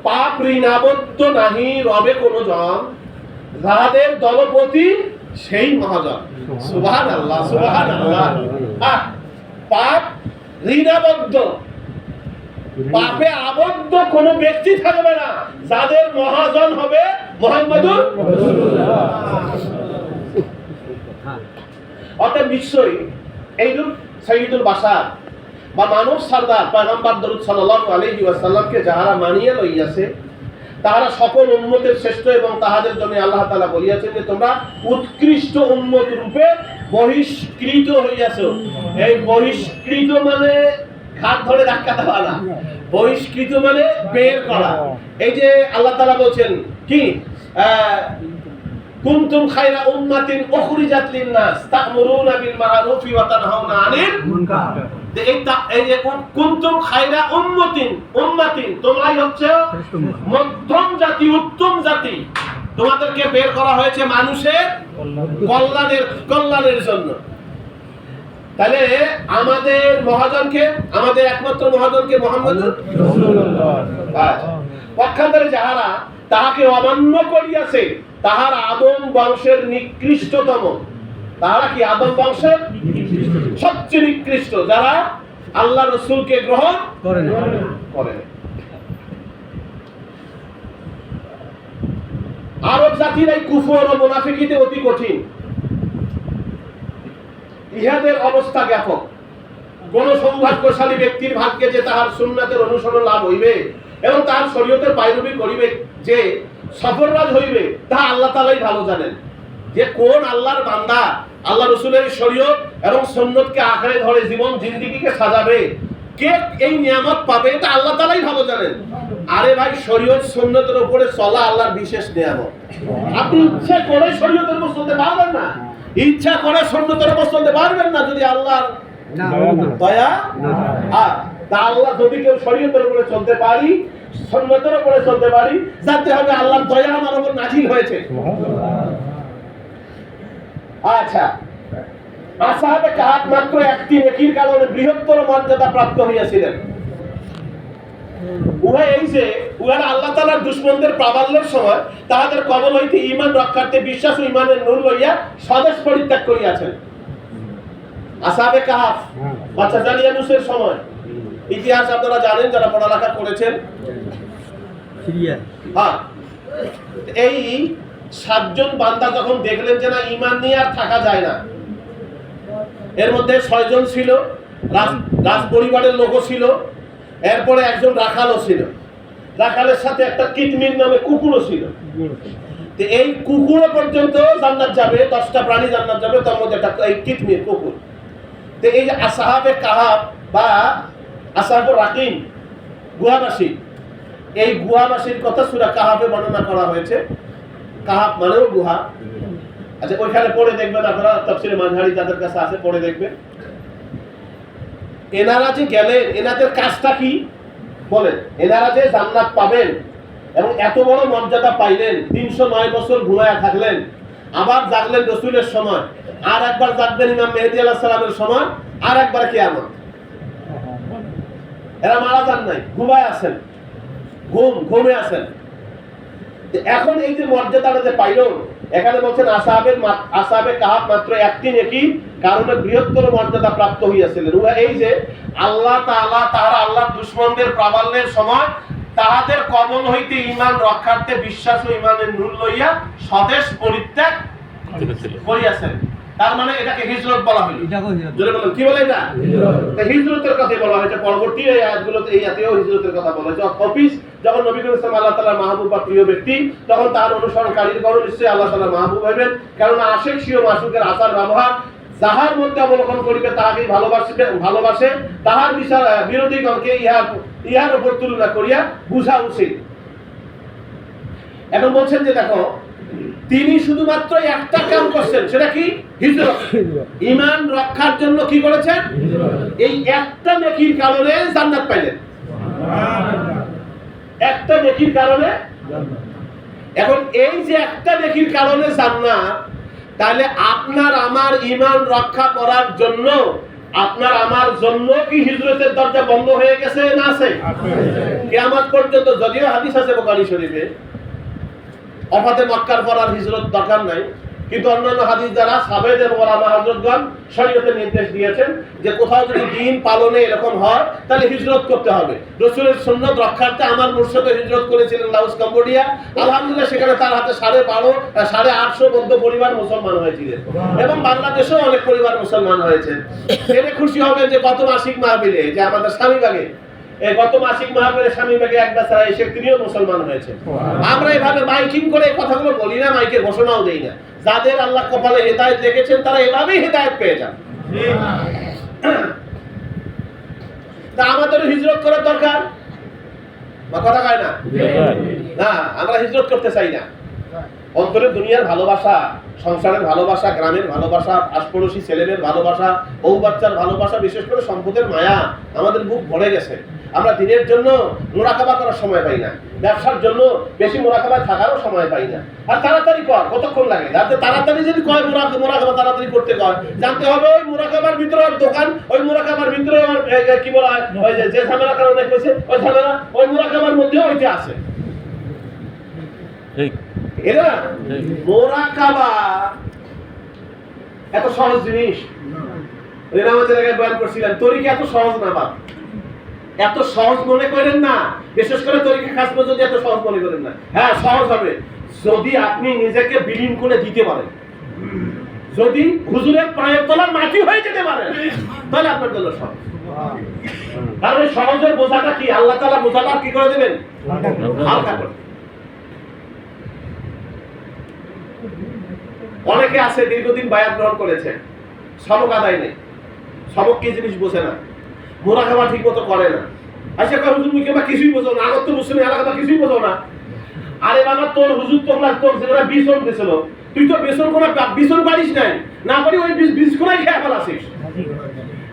পাপ ঋণাবদ্ধ নাহি রবে কোন জন, যাহাদের দলপতি সেই মহাজন। সুবহানাল্লাহ, সুবহানাল্লাহ। পাপ ঋণাবদ্ধ, পাপে আবদ্ধ কোন ব্যক্তি থাকবে না, যাদের মহাজন হবে মুহাম্মদুর রাসূলুল্লাহ। অর্থাৎ নিশ্চয়ই এইরূপ সাইয়্যিদুল বাশার বা মানব সরদার পয়গম্বর দরুদ সাল্লাল্লাহু আলাইহি ওয়াসাল্লামকে যাহারা মানিয়ে লইয়াছে, তাহারা সকল উম্মতের শ্রেষ্ঠ, এবং তাহাদের জন্য আল্লাহ তাআলা বলিয়াছেন যে তোমরা উৎকৃষ্ট উম্মত রূপে বহিষ্কৃত হইয়াছো। এই বহিষ্কৃত মানে হাত ধরে ধাক্কা দেওয়া না, বহিষ্কৃত মানে বের করা। এই যে আল্লাহ তাআলা বলছেন কি, কুনতুম খায়রা উম্মাতিন উখরিজাত লিন-নাস তা'মুরুনা বিল মা'রুফি ওয়া তানহাউনা আনিল মুনকার। এই যে কুনতুম খায়রা উম্মাতিন, তোমরাই হচ্ছে মধ্যম জাতি, উত্তম জাতি। তোমাদেরকে বের করা হয়েছে মানুষের কল্যাণের জন্য। তাহলে আমাদের মহাজনকে, আমাদের একমাত্র মহাজনকে মুহাম্মদুর রাসূলুল্লাহ। পক্ষান্তরে যাহারা তাহাকে অমান্য করিয়াছে, তাহারা আদম বংশের নিকৃষ্টতম। তাহারা কি আদম বংশের সবচেয়ে নিকৃষ্ট, যারা আল্লাহ রাসূলকে গ্রহণ করে না। আরব জাতির এই কুফর ও মুনাফিকিতে অতি কঠিন, ইহাদের অবস্থা ব্যাপক। কোন সৌভাগ্যশালী ব্যক্তির ভাগ্যে যে তাহার সুন্নাতের অনুসরণ লাভ হইবে এবং তার শরীয়তের পায়রবি করিবে, যে সফররাজ হইবে, তা আল্লাহ তাআলাই ভালো জানেন। যে কোন আল্লাহর বান্দা আল্লাহ রাসূলের শরীয়ত এবং সুন্নতকে আঁকড়ে ধরে জীবন জিন্দেগিকে সাজাবে, কে এই নিয়ামত পাবে, এটা আল্লাহ তাআলাই ভালো জানেন। আরে ভাই, শরীয়ত সুন্নতের উপরে চলা আল্লাহর বিশেষ নিয়ামত। আপনি ইচ্ছা করে শরীয়তের উপর চলতে পারবেন না, ইচ্ছা করে সুন্নতের উপর চলতে পারবেন না যদি আল্লাহর দয়া আর তা। আল্লাহ যদি কেউ শরীয়তের উপরে চলতে পারি, সুন্নতের উপরে চলতে পারি, জানতে হবে আল্লাহর দয়া আমার উপর নাজিল হয়েছে। আচ্ছা, আসহাবে কাহাফ মাত্র একটি নেকির কারণে বৃহত্তর মর্যাদা প্রাপ্ত হইয়াছিলেন। উহা এই যে উহারা আল্লাহ তাআলার দুশমনদের প্রাবল্যের সময় তাহাদের কবল হইতে ঈমান রক্ষার্থে বিশ্বাস ও ঈমানের নূর লইয়া স্বদেশ পরিত্যাগ করিয়াছেন। আসহাবে কাহাফ বাচ্চা জালিয়ানুসের সময় ইতিহাস আপনারা জানেন, যারা পড়ালেখা করেছেন। হ্যাঁ, এই 7 জন বান্দা যখন দেখলেন যে না, ঈমান নিয়ে আর থাকা যায় না, এর মধ্যে 6 জন ছিল রাজ পরিবারের লোকও ছিল, এরপরে একজন রাখালও ছিল, রাখালের সাথে একটা কিতমির নামে কুকুরও ছিল। তো এই কুকুরও পর্যন্ত জান্নাত যাবে, 10টা প্রাণী জান্নাত যাবে, তার মধ্যে একটা এই কিতমির কুকুর। তো এই যে আসহাবে কাহাফ বা আসহাবুর রাকিম, গুহাবাসী, এই গুহাবাসীর কথা সূরা কাহাফে বর্ণনা করা হয়েছে। কাহাফ মানেও গুহা। আচ্ছা, ওইখানে পড়ে দেখবেন আপনারা, তাফসীরে মানহারি যাদের কাছে আছে পড়ে দেখবেন। এনারা যে গেলেন, এনাদের কাজটা কি বলেন? এনারা যে জান্নাত পাবেন এবং এত বড় মর্যাদা পাইলেন, 309 বছর ঘুমায়া থাকলেন, আবার জাগলেন রাসূলের সময়, আর একবার জাগবেন ইমাম মেহেদী আলাইহিস সালামের সময়, আর একবার কিয়ামত। এরা মারা যান নাই, ঘুমায় আছেন, ঘুমে আছেন। এখন এই যে মর্যাদাটা যে পাইল, এখানে বলছেন আসহাবে কাহাফ মাত্র একটি নেকি কারণে বৃহত্তর মর্যাদা প্রাপ্ত হইয়াছিলেন। এই যে আল্লাহ তাআলা তাহারা আল্লাহর দুশমনদের প্রাবল্যের সময় তাহাদের কবল হইতে ঈমান রক্ষার্থে বিশ্বাস ও ঈমানের নূর লইয়া স্বদেশ পরিত্যাগ করিয়াছেন। তার মানে এটাকে হিজরত বলা হলো। জোরে বলেন কি বলে এটা? হিজরতের কথা বলা হয়েছে। পরবর্তী এই আয়াতগুলোতে এই জাতীয় হিজরতের কথা বলা হয়েছে। অফিস যখন নবী করিম সাল্লাল্লাহু আল্লাহ তাআলার মাহবুব বা প্রিয় ব্যক্তি, তখন তার অনুসরণকারীর গণ নিশ্চয়ই আল্লাহ তাআলার মাহবুব হইবেন। কারণ আশিক সিও মাসুকের আচার ব্যবহার যাহার মধ্যে অবলোকন করিবে তাহাকেই ভালোবাসে, তাহার বিরোধীগণকে ইহার উপর তুলনা করিয়া বুঝা উচিত। এখন বলছেন যে দেখো, তিনি শুধুমাত্র একটা কাম করছেন, সেটা কি? হিজরত। ঈমান রক্ষার জন্য কি করেছেন? এই একটা নেকির কারণে জান্নাত পাইলেন। একটা নেকির কারণে। এখন এই যে একটা নেকির কারণে জান্নাত, তাহলে আপনার আমার ঈমান রক্ষা করার জন্য আপনার আমার জন্য কি হিজরতের দরজা বন্ধ হয়ে গেছে না আছে? কিয়ামত পর্যন্ত, যদিও হাদিস আছে বুখারী শরীফে, অফাতে মক্কার পর আর হিজরত দরকার নাই, কিন্তু অন্যান্য হাদিস দ্বারা সাবেদ এবং ওলামা হযরতগণ শরীয়তে নির্দেশ দিয়েছেন যে কোথাও যদি দিন পালনে এরকম হয় তাহলে হিজরত করতে হবে। রাসূলের সুন্নাত রক্ষার্থে আমার মুর্শিদ হিজরত করেছিলেন লাওস কম্বোডিয়া। আলহামদুলিল্লাহ সেখানে তার হাতে 850 বৌদ্ধ পরিবার মুসলমান হয়েছিলেন, এবং বাংলাদেশেও অনেক পরিবার মুসলমান হয়েছে। জেনে খুশি হবেন যে গত মাসিক মাহফিলে যে আমাদের স্বামীবাগে, এই গত মাসিক মাহফিলে স্বামীবাগে এক বেচারা এসে তিনিও মুসলমান হয়েছে। আমরা এভাবে মাইকিং করে এই কথাগুলো বলি না, মাইকে ঘোষণাও দেই না। যাদের আল্লাহ কপালে হেদায়েত রেখেছেন তারা এভাবেই হেদায়েত পেয়ে যান। তা আমাদের হিজরত করার দরকার বা কথা কয় না? না, আমরা হিজরত করতে চাই না। অন্তরে দুনিয়ার ভালোবাসা, সংসারের ভালোবাসা, গ্রামের ভালোবাসা, আশপাড়শি ছেলেদের ভালোবাসা, বউ বাচ্চার ভালোবাসা, বিশেষ করে সম্পদের মায়া আমাদের বুক ভরে গেছে। আমরা দিনের জন্য মুরাকাবা করার সময় পাই না, ব্যবসার জন্য বেশি মুরাকাবায় থাকারও সময় পাই না। আর তাড়াতাড়ি কর, কতক্ষণ লাগে? যাতে তাড়াতাড়ি যদি কয় মুরাকাবা তাড়াতাড়ি করতে কয়, জানতে হবে ওই মুরাকাবার ভিতরে দোকান, ওই মুরাকাবার ভিতরে কি বলা হয়, ওই যে ঝামেলা কারণে কইছে ওই ঝামেলা ওই মুরাকাবার মধ্যেও ওইটা আছে। ঠিক এরা মুরাকাবা এত সহজ জিনিস। এরা আমাদের আগে বয়ান করছিলেন, তরিকা এত সহজ না বাপ, এত সহজ মনে করেন না। বিশেষ করে তরিকা খাস যদি এত সহজ মনে করেন না। হ্যাঁ, সহজ হবে যদি আপনি নিজেকে বিলীন করে দিতে পারেন, যদি হুজুরের পায়ের তলার মাটি হয়ে যেতে পারেন, তাহলে আপনার জন্য সহজ। কারণ এই সহজের বোঝাটা কি? আল্লাহ তাআলা বোঝাটা কি করে দেবেন? হালকা করে। অনেকে আছে দীর্ঘদিন বায়াত গ্রহণ করেছে, সবক আদায় নেই, সবক কি জিনিস বোঝে না, মুরাকাবা ঠিক মতো করে না। আচ্ছা কয় হুজুর মুখে বা কিছুই বোঝো না, আগত মুসলিম এলাকাটা কিছুই বোঝো না। আরে বাবা, তোর হুজুর তোর যেটা বিছন দিয়েছিল, তুই তো বিছন পারিস নাই, না পারি ওই বিছকোনায় খেয়ে ফেলাছিস।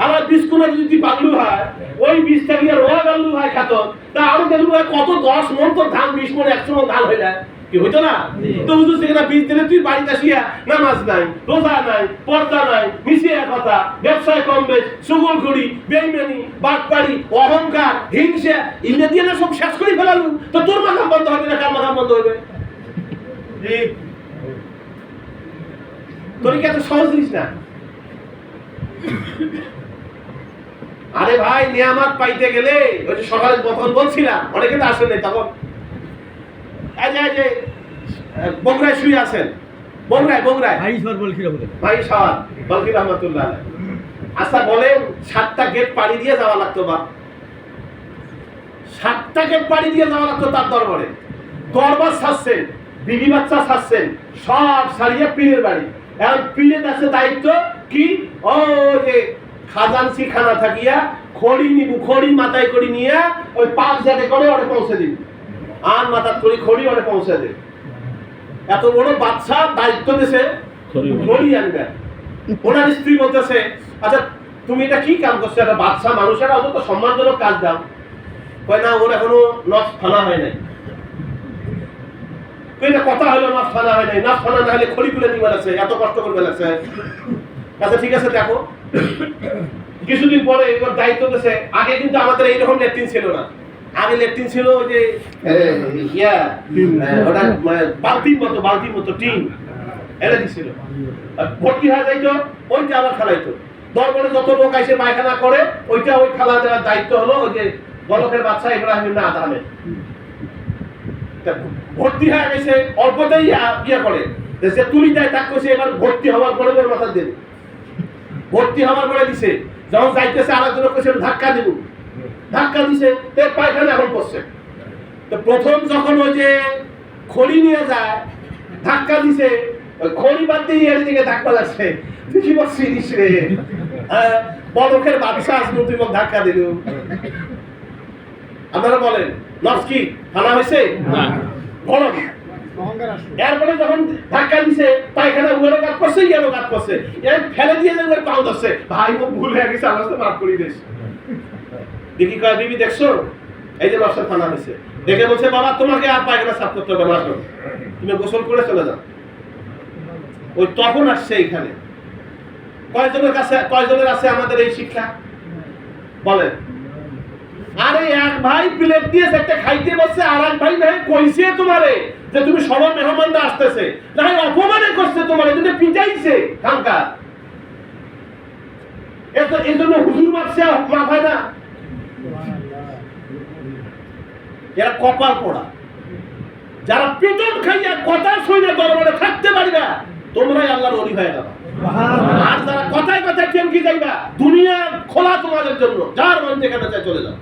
আমার বিছকোনা যদি তুই পাগলু হয়, ওই বীজটা গিয়ে রোয়া গাল্লু হয় খাত, তা আরো দেখলু হয় কত 10 মন তোর ধান, 20 মন 100 মন ধান হইলে কি হইতো না? তো হুজুর সেখানে বীজ দিলে তুই বাড়িতে আসিয়া নামাজ নাই, রোজা নাই, পর্দা নাই, মিশিয়ে কথা, ব্যবসায় কম বেশ, সুগলখড়ি, বেইমানি, বাটপাড়ি, অহংকার, হিংসা, ইন্ডিয়া দিয়ে না সব শেষ করে ফেলালু, তো তোর মাথাম বন্ধ হবে না, কার মাথাম বন্ধ হবে? তোর কি এত সহজ জিনিস না? আরে ভাই, নিয়ামত পাইতে গেলে ওই যে সকালে তখন বলছিলাম, অনেকে তো আসেন নাই তখন, বগুড়ায় শুয়ে আছেন, বগুড়ায় ভাই সাওয়ার বলকি রহমতুল্লাহ। আচ্ছা বলেন, 7টা গেট পাড়ি দিয়ে যাওয়া লাগতো, বা 7টা গেট পাড়ি দিয়ে যাওয়া লাগতো তার দরবারে। দরবার ছাড়ছেন, বিবি বাচ্চা ছাড়ছেন, সব সারিয়ে পীরের বাড়ি। এখন পীরের কাছে দায়িত্ব কি? ও যে খাজানসি খানা থাকিয়া খড়ি মাথায় করে নিয়ে ওই 5 জায়গায় করে ওটা পৌঁছে দিবি, আর মাথার খড়ি ওটা পৌঁছে দে। এত বড় বাচ্চা দায়িত্ব দিছে খড়ি আনবে। ওনার স্ত্রী বলতেছে, আচ্ছা তুমি এটা কি কাম করছো? একটা বাচ্চা মানুষের অন্তত সম্মানজনক কাজ দাও। কয় না, ওর এখনো নফ ফানা হয় নাই। এটা কথা হলো নফ ফানা হয় নাই, নফ ফানা না হলে খড়ি তুলে নিবে লাগছে, এত কষ্ট করবে লাগছে। আচ্ছা ঠিক আছে, দেখো কিছুদিন পরে এবার দায়িত্ব দিয়েছে। আগে কিন্তু আমাদের এইরকম ল্যাট্রিন ছিল না, আগে ল্যাট্রিন ছিল ওই যে ওটা বালতির মতো টিন, এটা দিছিল। ভর্তি হয়ে যাইতো, ওইটা আবার খেলাইতো। দরবারে যত লোক আইসে পায়খানা করে, ওইটা ওই খেলা দেওয়ার দায়িত্ব হলো ওই যে গলকের বাচ্চা ইব্রাহিম না আদামে। ভর্তি হয়ে গেছে অল্পতেই ইয়ে করে যে তুলি দেয় তাক করছে, এবার ভর্তি হওয়ার পরে মাথা দেবে, ভর্তি হওয়ার পরে দিছে, যখন যাইতেছে আরেকজন করছে ধাক্কা দিব, ধাক্কা দিছে তেল পায়খানা এখন করছে। তো প্রথম যখন ওই যে খড়ি নিয়ে যায় ধাক্কা দিছে, ওই খড়ি বাদ দিয়ে এর দিকে ধাক্কা লাগছে, দেখি বসছিস রে বড়কের বাদশা আসবো তুই ধাক্কা দিল। আপনারা বলেন নফস কি খানা হয়েছে? গরম। এরপরে যখন ধাক্কা দিছে পায়খানা উগলে কাজ করছে, গেল কাজ করছে, এর ফেলে দিয়ে যাবে পাও ধরছে, ভাই ও ভুল হয়ে গেছে, আমার তো মাফ করে দিস। দেখি কয় বিবি দেখছো এই যে নফসের খানা হয়েছে, দেখে বলছে বাবা তোমাকে আর পায়খানা সাফ করতে হবে না, তুমি গোসল করে চলে যাও। ওই তখন আসছে এইখানে কয়জনের আছে আমাদের এই শিক্ষা বলেন? আরে এক ভাই প্লেট দিয়ে একটা খাইতে বসছে, আর এক ভাই নাই কইছে তোমারে যে তুমি সবার মেহমানরা আসতেছে, না অপমানে করছে তোমারে, তুমি পিটাইছে কাঙ্কা। এই জন্য হুজুর মাপছে মাপ হয় না, এরা কপাল পোড়া। যারা পিটন খাইয়া কথা শুনে দরবারে থাকতে পারি না, তোমরাই আল্লাহর ওলি হয়ে যাবে। আর যারা কথায় কথায় টেমকি যাইবা, দুনিয়া খোলা তোমাদের জন্য, যার মন যেখানে চায় চলে যাও।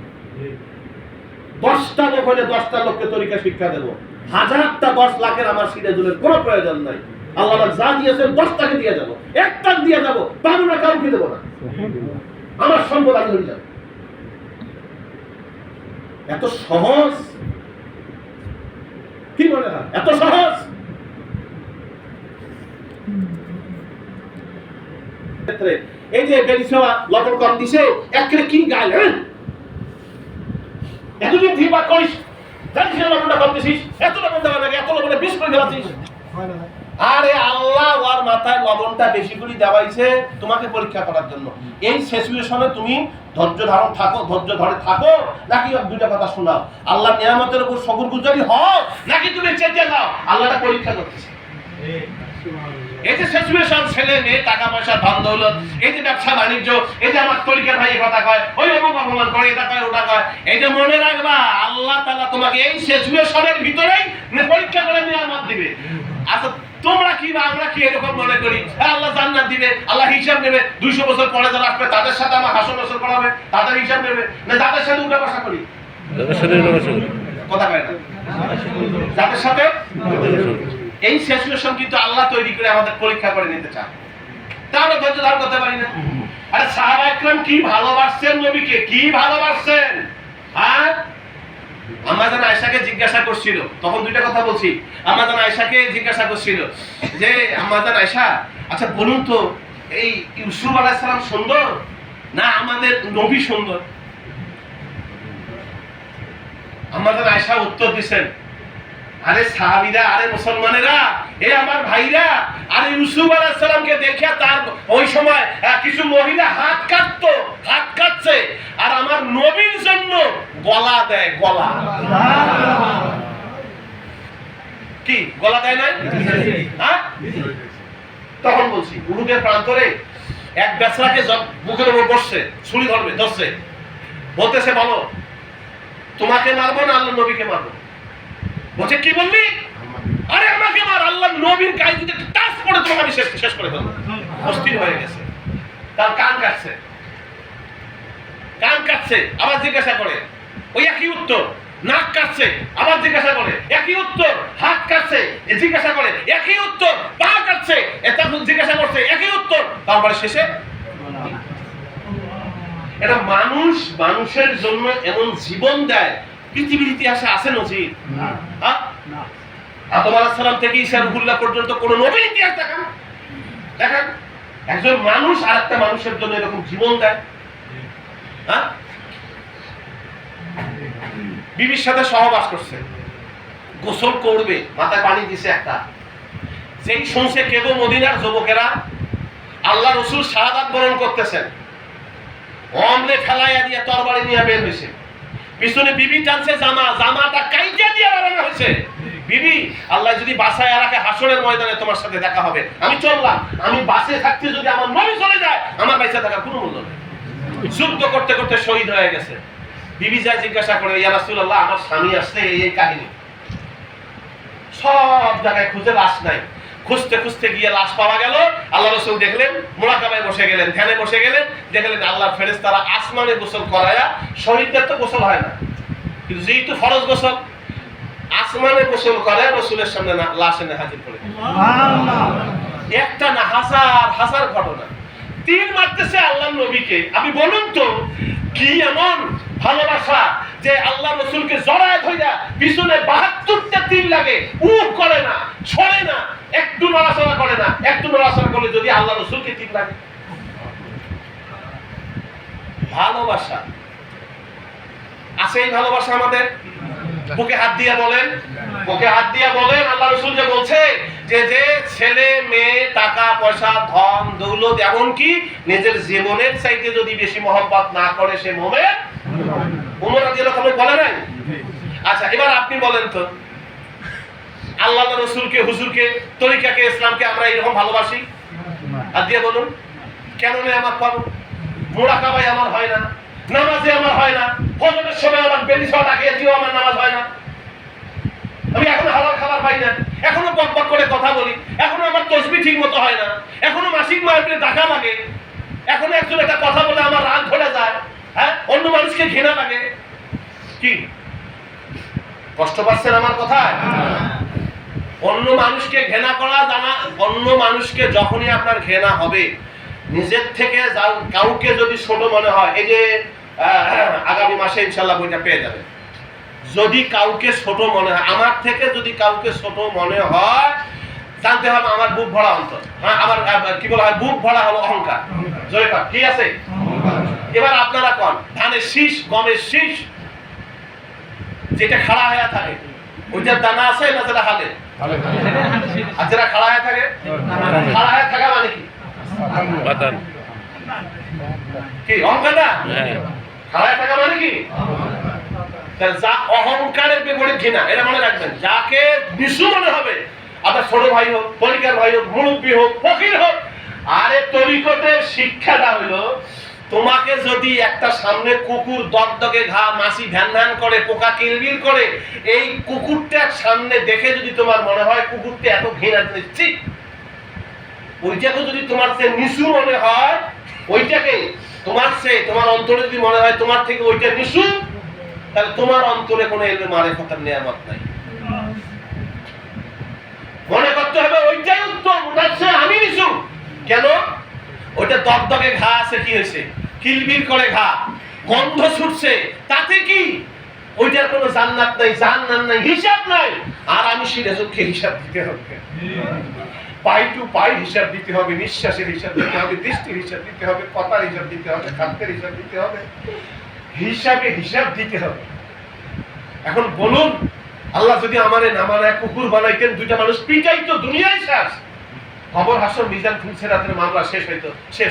10টা লোক হলে 10টা লোককে তরিকা শিক্ষা দেব, 1000টা 10 লাখের আমার সিরাজুলের কোনো প্রয়োজন নাই। আল্লাহ যা দিয়েছেন 10টাকে দিয়ে যাবো, 1টা দিয়ে যাবো, পাবো না কাউকে দেবো না, আমার সম্পদ আমি ধরে যাবো। এত সহজ কি মনে হয়? এত সহজ? এই যে বেরিসোয়া লবণ কম দিছে, একরে কি গাল, হ্যাঁ এতদিন ঠিক বাদ করিস, জানিস না লবণটা কম দিছিস, এত লবণ দেওয়া লাগে, এত লবণে বিষ করে দেওয়াছিস। আরে আল্লাহ ওর মাথায় লবণটা বেশি করে দেওয়াইছে তোমাকে পরীক্ষা করার জন্য। এই সিচুয়েশনে তুমি ধৈর্য ধারণ থাকো, ধৈর্য ধরে থাকো, নাকি দুইটা কথা শোনাও, আল্লাহ নিয়ামতের উপর শুকরগুজারি হও, নাকি তুমি চেঁচে যাও, আল্লাহটা পরীক্ষা করতেছে। এই যে সিচুয়েশন, ছেলে মেয়ে, টাকা পয়সা, ধন দৌলত, এই যে ব্যবসা বাণিজ্য, এই যে আমার তরিকার ভাই কথা কয়, ওই অমুক অপমান করে, এটা কয় ওটা কয়, এই যে মনে রাখবা আল্লাহ তাআলা তোমাকে এই সিচুয়েশনের ভিতরেই পরীক্ষা করে নিয়ামত দিবে। আচ্ছা তোমরা কি বা আমরা কি এরকম মনে করি আল্লাহ জান্নাত দিবে, আল্লাহ হিসাব নেবে, 200 বছর পরে যারা আসবে তাদের সাথে আমার হাসন নাসর করাবে, তাদের হিসাব নেবে, না যাদের সাথে উঠা বসা করি, কথা কয় না, যাদের সাথে। এই সিচুয়েশন কিন্তু আল্লাহ তৈরি করে আমাদের পরীক্ষা করে নিতে চান, তা আমরা ধৈর্য ধারণ করতে পারি না। আরে সাহাবা একরাম কি ভালোবাসছেন নবীকে, কি ভালোবাসছেন। আর আম্মাজান আয়েশাকে জিজ্ঞাসা করছিল, তখন দুইটা কথা বলছি, আম্মাজান আয়েশাকে জিজ্ঞাসা করছিল যে আম্মাজান আয়েশা আচ্ছা বলুন তো এই ইউসুফ আলাইহিস সালাম সুন্দর না আমাদের নবী সুন্দর? আম্মাজান আয়েশা উত্তর দিবেন, আরে সাহাবীরা, আরে মুসলমানেরা, এ আমার ভাইরা, আরে ইউসুফ আলাইহিস সালামকে দেখে তার ওই সময় কিছু মহিলা হাত কাটতো, হাত কাটছে, আর আমার নবীর জন্য গলা দেয়, গলা। কি গলা দেয় নাই? হ্যাঁ, তখন বলছি উহুদের প্রান্তরে এক বেচারাকে বুকের উপর বসছে, ছুরি ধরবে, ধরছে, বলতেছে বলো তোমাকে মারবো না আল্লাহ নবীকে মারবো? বলছে কি বললি? আরে আমাকে মার, আল্লাহ নবীর গায়ে যদি টাচ পড়ে তোমাকে আমি শেষ করে দেবো। অস্থির হয়ে গেছে, তার কান কাটছে, কান কাটছে, আবার জিজ্ঞাসা করে ওই একই উত্তর, নাক কাটছে, আবার জিজ্ঞাসা করে একই উত্তর, হাত কাটছে, জিজ্ঞাসা করে একই উত্তর, পা কাটছে, এটা জিজ্ঞাসা করছে একই উত্তর, তারপরে শেষে এটা মানুষ মানুষের জন্য এমন জীবন দেয় পৃথিবীর ইতিহাসে আছে নজির? আদম আলাইহিস সালাম থেকে ঈসা রুহুল্লাহ পর্যন্ত কোন নবীর ইতিহাস দেখান, দেখেন একজন মানুষ আরেকটা মানুষের জন্য এরকম জীবন দেয়। হ্যাঁ, বিবির সাথে সহবাস করছে, গোসল করবে, মাথায় পানি দিছে একটা, যেই শুনছে কেবো মদিনার যুবকেরা আল্লাহ রাসূল শাহাদাত বরণ করতেছেন, অমলে ফেলাইয়া দিয়ে তরবারি নিয়ে বের হয়েছে, পিছনে বিবি টানছে জামা, জামাটা কাইটা দিয়ে বানানো হয়েছে। বিবি আল্লাহ যদি বাঁচায় রাখে হাসরের ময়দানে তোমার সাথে দেখা হবে, আমি চললাম, আমি বাঁচে থাকতে যদি আমার নবী চলে যায় আমার বেঁচে থাকার কোনো মূল্য নেই। যুদ্ধ করতে করতে শহীদ হয়ে গেছে। বিবি যা জিজ্ঞাসা করে ইয়া রাসূলুল্লাহ আমার স্বামী আসছে, এই কাহিনী। সব জায়গায় খুঁজে লাশ নাই। খুঁজতে খুঁজতে গিয়ে লাশ পাওয়া গেল। আল্লাহ রাসূল দেখলেন, মুরাকাবায় বসে গেলেন, ধ্যানে বসে গেলেন, দেখলেন আল্লাহর ফেরেশতারা আসমানে গোসল করায়া, শহীদদের তো গোসল হয় না, কিন্তু যেহেতু ফরজ গোসল, আসমানে গোসল করে রাসূলের সামনে লাশ এনে হাজির করে দিল। একটা না, হাজার হাজার ঘটনা। তীর মারতেছে আল্লাহর নবীকে। আপনি বলুন তো, কি এমন ভালোবাসা যে আল্লাহ রাসূলকে জড়ায় ধইরা পিছনে ৭২টা তীর লাগে, উফ করে না, সরে না, একটু নড়াচড়া করে না। একটু নড়াচড়া করলে যদি আল্লাহ রাসূলকে তীর লাগে। ভালোবাসা আছে, এই ভালোবাসা আমাদের। বুকে হাত দিয়ে বলেন, বুকে হাত দিয়ে বলেন, আল্লাহ রাসূল যে বলছে যে যে ছেলে মেয়ে, টাকা পয়সা, ধন দৌলত, এমনকি নিজের জীবনের চাইতে যদি বেশি মহব্বত না করে সে মুমিন। ওমর রাদিয়াল্লাহু আনহু বলে নাই? আচ্ছা, এবার আপনি বলেন তো, আল্লাহ রাসূলকে, হুজুরকে, তরিকাকে, ইসলামকে আমরা এরকম ভালোবাসি? হাত দিয়ে বলুন। কেন নেই আমার পাবো? মুরাকাবায় আমার হয় না, নামাজে আমার হয় না, ফজরের সময় আমার বেলি ছাওয়া ডাকিয়ে দিও, আমার নামাজ হয় না, আমি এখনো হালাল খাবার পাই না, এখনো বকবক করে কথা বলি, এখনো আমার তাসবিহ ঠিক মতো হয় না, এখনো মাসিক মাহফিলে টাকা লাগে, এখনো একজন একটা কথা বলে আমার রাগ ধরে যায়, হ্যাঁ, অন্য মানুষকে ঘৃণা লাগে। কি কষ্ট পাচ্ছেন আমার কথায়? অন্য মানুষকে ঘৃণা করা জানা, অন্য মানুষকে যখনই আপনার ঘৃণা হবে, নিজের থেকে কাউকে যদি ছোট মনে হয়, এই যে আগামী মাসে ইনশাআল্লাহ বইটা পেয়ে যাবে, যদি কাউকে ছোট মনে হয়, আমার থেকে যদি কাউকে ছোট মনে হয়, জানতে হবে আমার বুক ভরা অন্তর, হ্যাঁ, আমার কি বলা হয়, বুক ভরা হলো অহংকার। জোরে কার কি আছে? এবার আপনারা কোন ধানের শীষ, গমের শীষ যেটা খাড়া হয়ে থাকে, ওইটার দানা আছে না যেটা হালে? আর যেটা খাড়া হয়ে থাকে, খাড়া হয়ে থাকা মানে কি? কি অহংকার না? খাড়া হয়ে থাকা মানে কি? যা অহংকারের বিপরীত ঘৃণা, এটা মনে রাখবেন। যাকে নিচু মনে হবে, আপনার ছোট ভাই হোক, তরিকার ভাই হোক, মুরব্বী হোক, ফকির হোক, আরে তরিকতের শিক্ষাটা হলো, তোমাকে যদি একটা সামনে কুকুর দগদগে ঘা, মাছি ভ্যান ভ্যান করে, পোকা কিলবিল করে, এই কুকুরটার সামনে দেখে যদি তোমার মনে হয় কুকুরটা এত ঘৃণা দিচ্ছি, ওইটাকে যদি তোমার চেয়ে নিচু মনে হয়, ওইটাকে তোমার চেয়ে, তোমার অন্তরে যদি মনে হয় তোমার থেকে ওইটা নিচু, তাহলে তোমার অন্তরে কোনো এলমে মারিফাতের নিয়ামত নাই। মনে করতে হবে ওইটাই উত্তম, ওটার চেয়ে আমি নিচু। কেন? ওইটা দগদগে ঘা আছে, কি হয়েছে? কিলবিল করে ঘা, গন্ধ ছুটছে, তাতে কি? ওইটার কোনো জান্নাত নাই, জাহান্নাম নাই, হিসাব নাই। আর আমি সিরাজুলকে হিসাব দিতে হবে, পাই টু পাই হিসাব দিতে হবে, নিঃশ্বাসের হিসাব দিতে হবে, দৃষ্টির হিসাব দিতে হবে, কথার হিসাব দিতে হবে, খাদ্যের হিসাব দিতে হবে, হিসাবে হিসাব দিতে হবে। এখন বলুন, আল্লাহ যদি আমারে নামানায় কুকুর বানাইতেন, দুইটা মানুষ পিটাইতো, দুনিয়ায় শেষ, খবর হাসর মিজান ফুলসেরাতের মামলা শেষ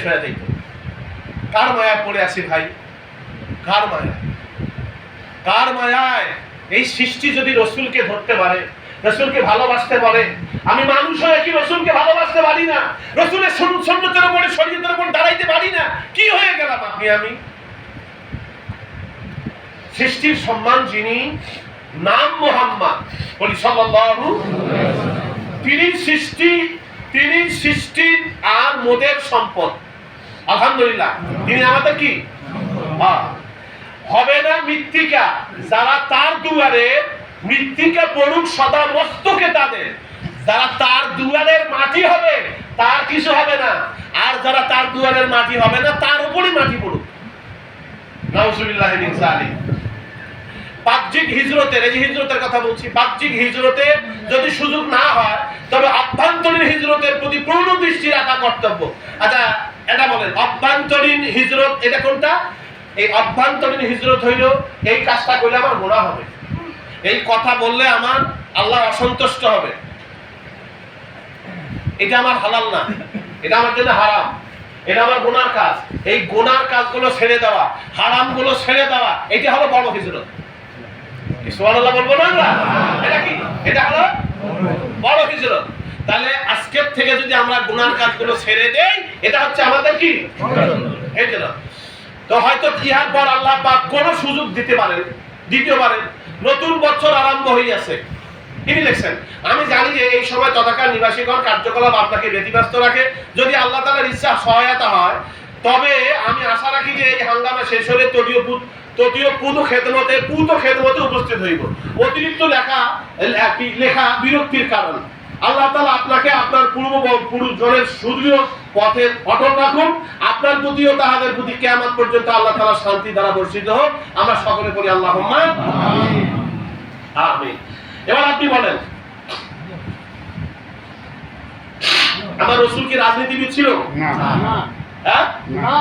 হয়ে যাইত। কার মায়ায় পড়ে আছি ভাই? কার মায়ায়? কার মায়ায়? এই সৃষ্টি যদি রসুলকে ধরতে পারে, রসুলকে ভালোবাসতে পারে, আমি মানুষ হয়ে কি রসুলকে ভালোবাসতে পারি না? রসুলের সুন্নতের উপরে, শরীয়তের উপর দাঁড়াইতে পারি না? কি হয়ে গেলাম আপনি আমি? সৃষ্টির সম্মান যিনি, নাম মুহাম্মদ, বলি সাল্লাল্লাহু, তিনি সৃষ্টি আর মোদের সম্পদ। আলহামদুলিল্লাহ, তিনি আমাদের কি হবে না মৃত্তিকা, যারা তার দুয়ারে মৃত্তিকা পড়ুক সদা মস্তকে তাদের, যারা তার দুয়ারের মাটি হবে তার কিছু হবে না, আর যারা তার দুয়ারের মাটি হবে না তার উপরই মাটি পড়ুক। নাউজুবিল্লাহি মিন যালিক। বাহ্যিক হিজরতের, এই যে হিজরতের কথা বলছি, বাহ্যিক হিজরতে যদি সুযোগ না হয়, তবে অভ্যন্তরীণ হিজরতের প্রতি পূর্ণ দৃষ্টি রাখা কর্তব্য। আচ্ছা, এটা বলেন, অভ্যন্তরীণ হিজরত এটা কোনটা? এই অভ্যন্তরীণ হিজরত হইল, এই কাজটা করলে আমার গুনাহ হবে, এই কথা বললে আমার আল্লাহ অসন্তুষ্ট হবে, এটা আমার হালাল না, এটা আমার জন্য হারাম, এটা আমার গুনার কাজ। এই গুনার কাজগুলো ছেড়ে দেওয়া, হারামগুলো ছেড়ে দেওয়া, এটা হলো বড় হিজরত। সুবহানাল্লাহ বলবো না আমরা? এটা কি? এটা হলো বড় হিজরত। তাহলে আজকের থেকে যদি আমরা গুনার কাজগুলো ছেড়ে দেই, এটা হচ্ছে আমাদের কি হিজরত। তো হয়তো ইহার পর আল্লাহ পাক কোন সুযোগ দিতে পারেন, দ্বিতীয়বারে নতুন বছর আরম্ভ হয়ে আছে, তিনি লিখছেন, আমি জানি যে এই সময় তথাকার নিবাসীগণ কার্যকলাপ আপনাকে ব্যতিব্যস্ত রাখে। যদি আল্লাহ তাআলার ইচ্ছা সহায়তা হয় তবে আমি আশা রাখি যে এই হাঙ্গামা শেষ হলে তদীয় পুত খেদমতে উপস্থিত হইব। অতিরিক্ত লেখা বিরক্তির কারণ। আল্লাহ তাআলা আপনাকে আপনার পূর্বপুরুষগণের সুদৃঢ় পথে অটল রাখুন। আপনার প্রতিও তাহাদের প্রতি কিয়ামত পর্যন্ত আল্লাহ তাআলার শান্তি দ্বারা বর্ষিত হোক। আমরা সকলে পড়ি আল্লাহুম্মা আমিন। আমিন। এবার আপনি বলেন, আমার রাসূল কি রাজনীতিবিদ ছিল? না। হ্যাঁ, না।